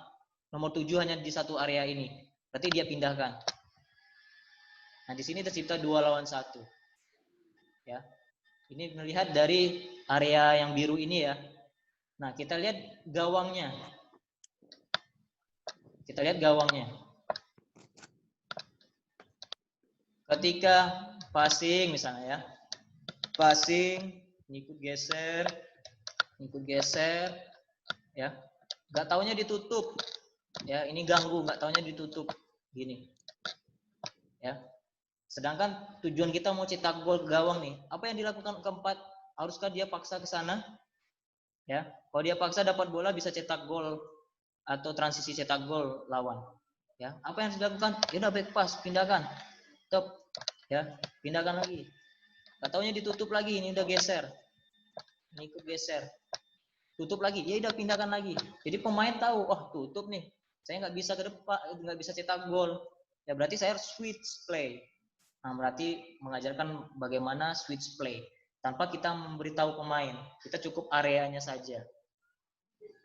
Nomor 7 hanya di satu area ini. Berarti dia pindahkan. Nah, di sini tercipta 2 lawan 1. Ya. Ini melihat dari area yang biru ini ya. Nah, kita lihat gawangnya. Kita lihat gawangnya. Ketika passing misalnya ya. Passing, ngikut geser, ya. Nggak taunya ditutup. Ya, ini ganggu, nggak taunya ditutup. Gini. Ya. Sedangkan tujuan kita mau cetak gol gawang nih. Apa yang dilakukan keempat? Haruskah dia paksa ke sana? Ya. Kalau dia paksa dapat bola bisa cetak gol atau transisi cetak gol lawan. Ya, apa yang harus dilakukan? Ya udah back pass, pindahkan. Top. Ya, pindahkan lagi. Gak taunya ditutup lagi, ini udah geser. Ini ikut geser. Tutup lagi, ya udah pindahkan lagi. Jadi pemain tahu, oh tutup nih. Saya nggak bisa ke depan, nggak bisa cetak gol. Ya berarti saya harus switch play. Nah, berarti mengajarkan bagaimana switch play. Tanpa kita memberitahu pemain. Kita cukup areanya saja.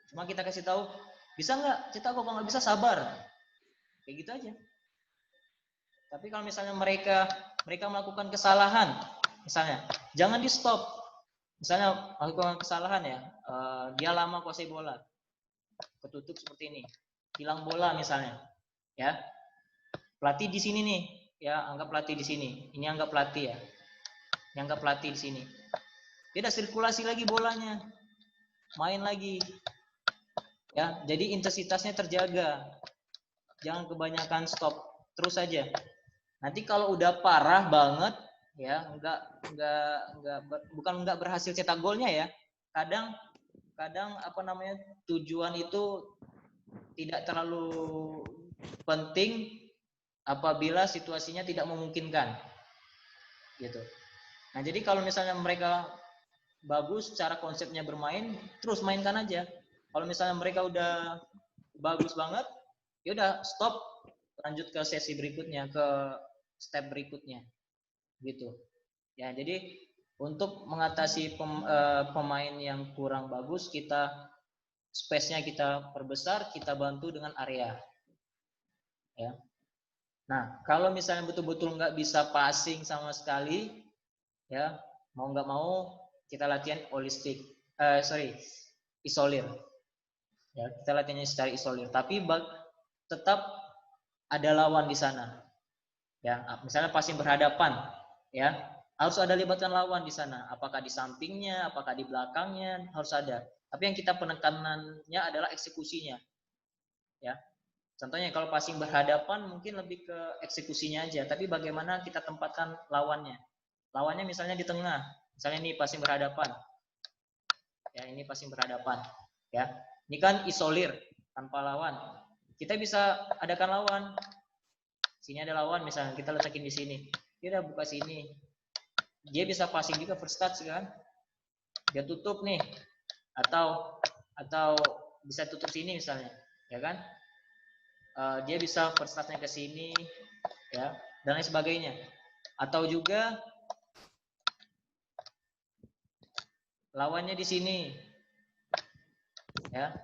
Cuma kita kasih tahu, bisa nggak cetak gol? Kalau nggak bisa sabar. Kayak gitu aja. Tapi kalau misalnya mereka melakukan kesalahan, misalnya jangan di stop. Misalnya melakukan kesalahan ya, dia lama kuasai bola, ketutup seperti ini, hilang bola misalnya, ya. Pelatih di sini nih, ya, anggap pelatih di sini. Ini anggap pelatih ya. Ini anggap pelatih di sini. Tidak sirkulasi lagi bolanya. Main lagi. Ya, jadi intensitasnya terjaga. Jangan kebanyakan stop, terus saja. Nanti kalau udah parah banget, ya, bukan nggak berhasil cetak golnya ya. Kadang apa namanya, tujuan itu tidak terlalu penting apabila situasinya tidak memungkinkan, gitu. Nah, jadi kalau misalnya mereka bagus cara konsepnya bermain, terus mainkan aja. Kalau misalnya mereka udah bagus banget, ya udah stop, lanjut ke sesi berikutnya, ke step berikutnya, gitu. Ya, jadi untuk mengatasi pemain yang kurang bagus, kita space-nya kita perbesar, kita bantu dengan area. Ya. Nah, kalau misalnya betul-betul nggak bisa passing sama sekali, ya mau nggak mau kita latihan isolir. Ya, kita latihannya secara isolir. Tapi tetap ada lawan di sana. Ya, misalnya passing berhadapan, ya harus ada libatkan lawan di sana. Apakah di sampingnya, apakah di belakangnya, harus ada. Tapi yang kita penekanannya adalah eksekusinya. Ya, contohnya kalau passing berhadapan mungkin lebih ke eksekusinya aja. Tapi bagaimana kita tempatkan lawannya? Lawannya misalnya di tengah. Misalnya ini passing berhadapan. Ya, ini passing berhadapan. Ya, ini kan isolir tanpa lawan. Kita bisa adakan lawan. Sini ada lawan misalnya, kita letakin di sini. Dia udah buka sini. Dia bisa passing juga first touch kan? Dia tutup nih. Atau bisa tutup sini misalnya, ya kan? Dia bisa first touch-nya ke sini, ya, dan lain sebagainya. Atau juga lawannya di sini. Ya.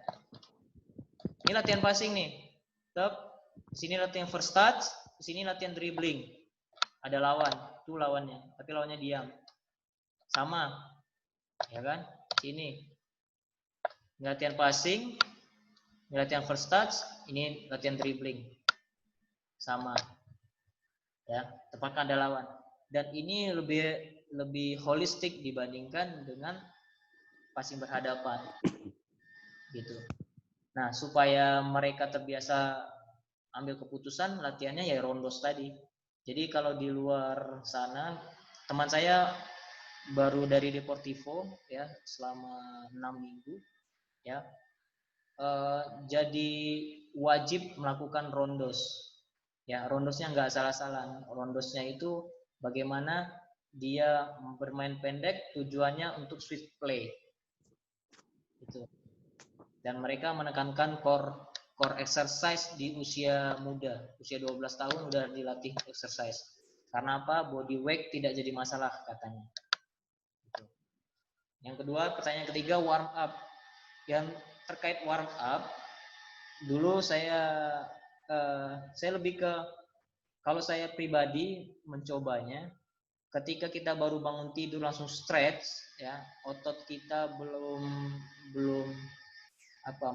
Ini latihan passing nih. Di sini latihan first touch, di sini latihan dribbling. Ada lawan, itu lawannya, tapi lawannya diam. Sama. Ya kan? Sini. Ini latihan passing, ini latihan first touch, ini latihan dribbling. Sama. Ya, tempatkan ada lawan. Dan ini lebih holistik dibandingkan dengan passing berhadapan. Gitu. Nah, supaya mereka terbiasa ambil keputusan, latihannya ya rondos tadi. Jadi kalau di luar sana, teman saya baru dari Deportivo ya selama 6 minggu ya, jadi wajib melakukan rondos. Ya, rondosnya nggak salah-salah. Rondosnya itu bagaimana dia bermain pendek, tujuannya untuk swift play. Gitu. Dan mereka menekankan core exercise di usia muda. Usia 12 tahun udah dilatih exercise. Karena apa? Body weight tidak jadi masalah katanya. Gitu. Yang kedua, pertanyaan ketiga, warm up. Yang terkait warm up, dulu saya lebih ke, kalau saya pribadi mencobanya, ketika kita baru bangun tidur langsung stretch, ya, otot kita belum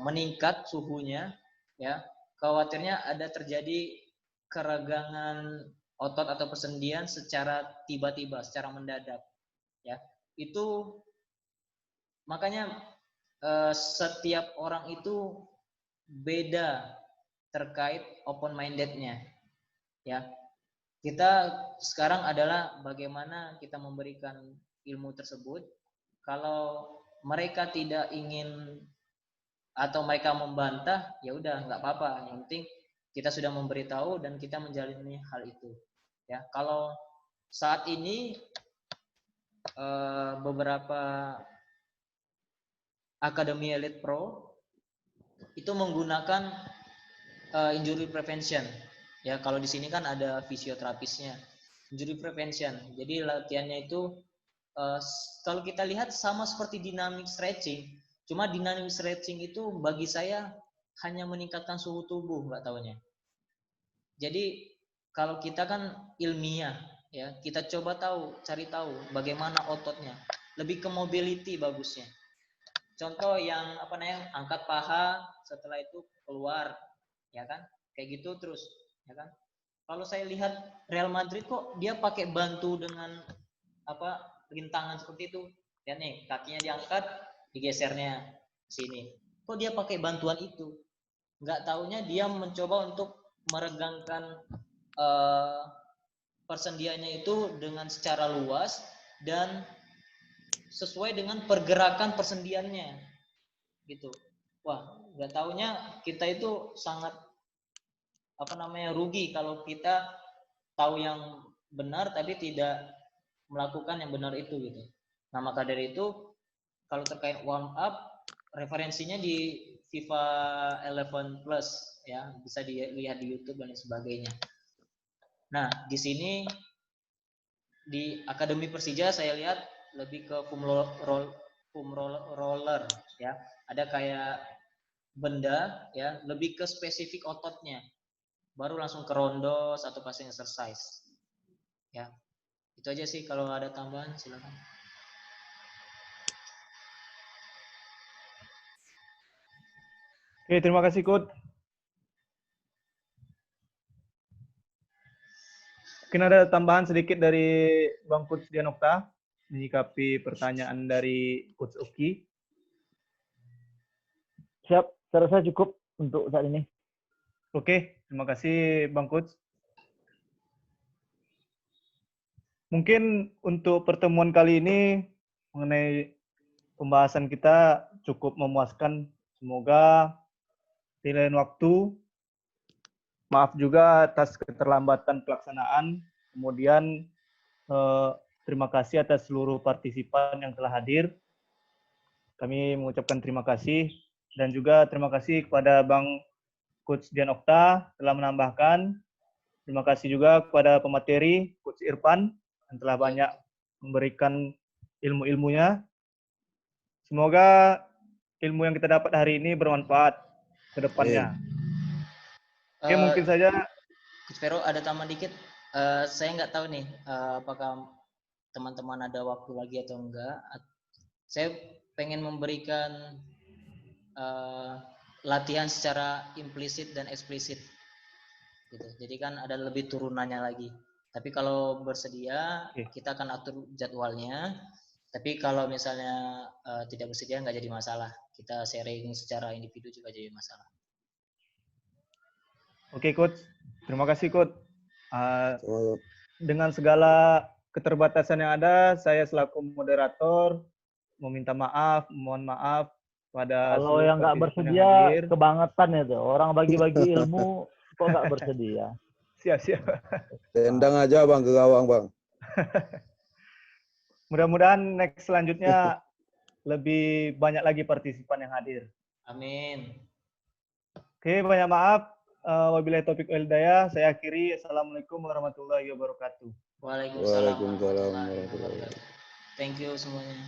meningkat suhunya, ya, khawatirnya ada terjadi keregangan otot atau persendian secara tiba-tiba, secara mendadak, ya. Itu makanya setiap orang itu beda terkait open minded-nya, ya. Kita sekarang adalah bagaimana kita memberikan ilmu tersebut. Kalau mereka tidak ingin atau mereka membantah, ya udah nggak apa-apa. Yang penting kita sudah memberitahu dan kita menjalani hal itu. Ya, kalau saat ini beberapa akademi elite pro itu menggunakan injury prevention. Ya, kalau di sini kan ada fisioterapisnya. Injury prevention. Jadi latihannya itu kalau kita lihat sama seperti dynamic stretching. Cuma dynamic stretching itu bagi saya hanya meningkatkan suhu tubuh, nggak taunya. Jadi kalau kita kan ilmiah, ya kita coba cari tahu bagaimana ototnya. Lebih ke mobility bagusnya. Contoh yang angkat paha, setelah itu keluar, ya kan? Kayak gitu terus, ya kan? Kalau saya lihat Real Madrid kok dia pakai bantu dengan apa rintangan seperti itu, ya nih kakinya diangkat, digesernya sini. Kok dia pakai bantuan itu? Nggak taunya dia mencoba untuk meregangkan persendiannya itu dengan secara luas dan sesuai dengan pergerakan persendiannya gitu. Wah, nggak taunya kita itu sangat rugi kalau kita tahu yang benar tapi tidak melakukan yang benar itu gitu. Nah, maka dari itu kalau terkait warm up referensinya di FIFA 11 Plus ya, bisa dilihat di YouTube dan sebagainya. Nah, di sini di Akademi Persija saya lihat lebih ke foam roller ya. Ada kayak benda ya, lebih ke spesifik ototnya. Baru langsung ke rondos atau passing exercise. Ya. Itu aja sih, kalau ada tambahan silakan. Oke, terima kasih Coach. Mungkin ada tambahan sedikit dari Bang Coach Dianokta menyikapi pertanyaan dari Coach Uki. Siap, saya rasa cukup untuk saat ini. Oke, terima kasih Bang Coach. Mungkin untuk pertemuan kali ini mengenai pembahasan kita cukup memuaskan. Semoga di lain waktu, maaf juga atas keterlambatan pelaksanaan. Kemudian terima kasih atas seluruh partisipan yang telah hadir. Kami mengucapkan terima kasih. Dan juga terima kasih kepada Bang Coach Dian Okta telah menambahkan. Terima kasih juga kepada pemateri Coach Irfan yang telah banyak memberikan ilmu-ilmunya. Semoga ilmu yang kita dapat hari ini bermanfaat ke depannya. Oke, mungkin saja. Coach Vero, ada tambahan dikit. Saya nggak tahu nih, apakah teman-teman ada waktu lagi atau enggak. Saya pengen memberikan latihan secara implisit dan eksplisit. Gitu. Jadi kan ada lebih turunannya lagi. Tapi kalau bersedia, kita akan atur jadwalnya. Tapi kalau misalnya tidak bersedia, nggak jadi masalah. Kita sharing secara individu juga jadi masalah. Oke, Coach. Terima kasih, Coach. Dengan segala keterbatasan yang ada, saya selaku moderator meminta maaf, mohon maaf pada kalau yang nggak bersedia kebangetan itu. Orang bagi-bagi ilmu kok nggak bersedia. Siap-siap. Tendang aja Bang ke gawang, Bang. Mudah-mudahan next selanjutnya lebih banyak lagi partisipan yang hadir. Amin. Oke, banyak maaf. Wabillahi taufiq wal hidayah. Saya akhiri. Assalamualaikum warahmatullahi wabarakatuh. Waalaikumsalam warahmatullahi wabarakatuh. Thank you semuanya.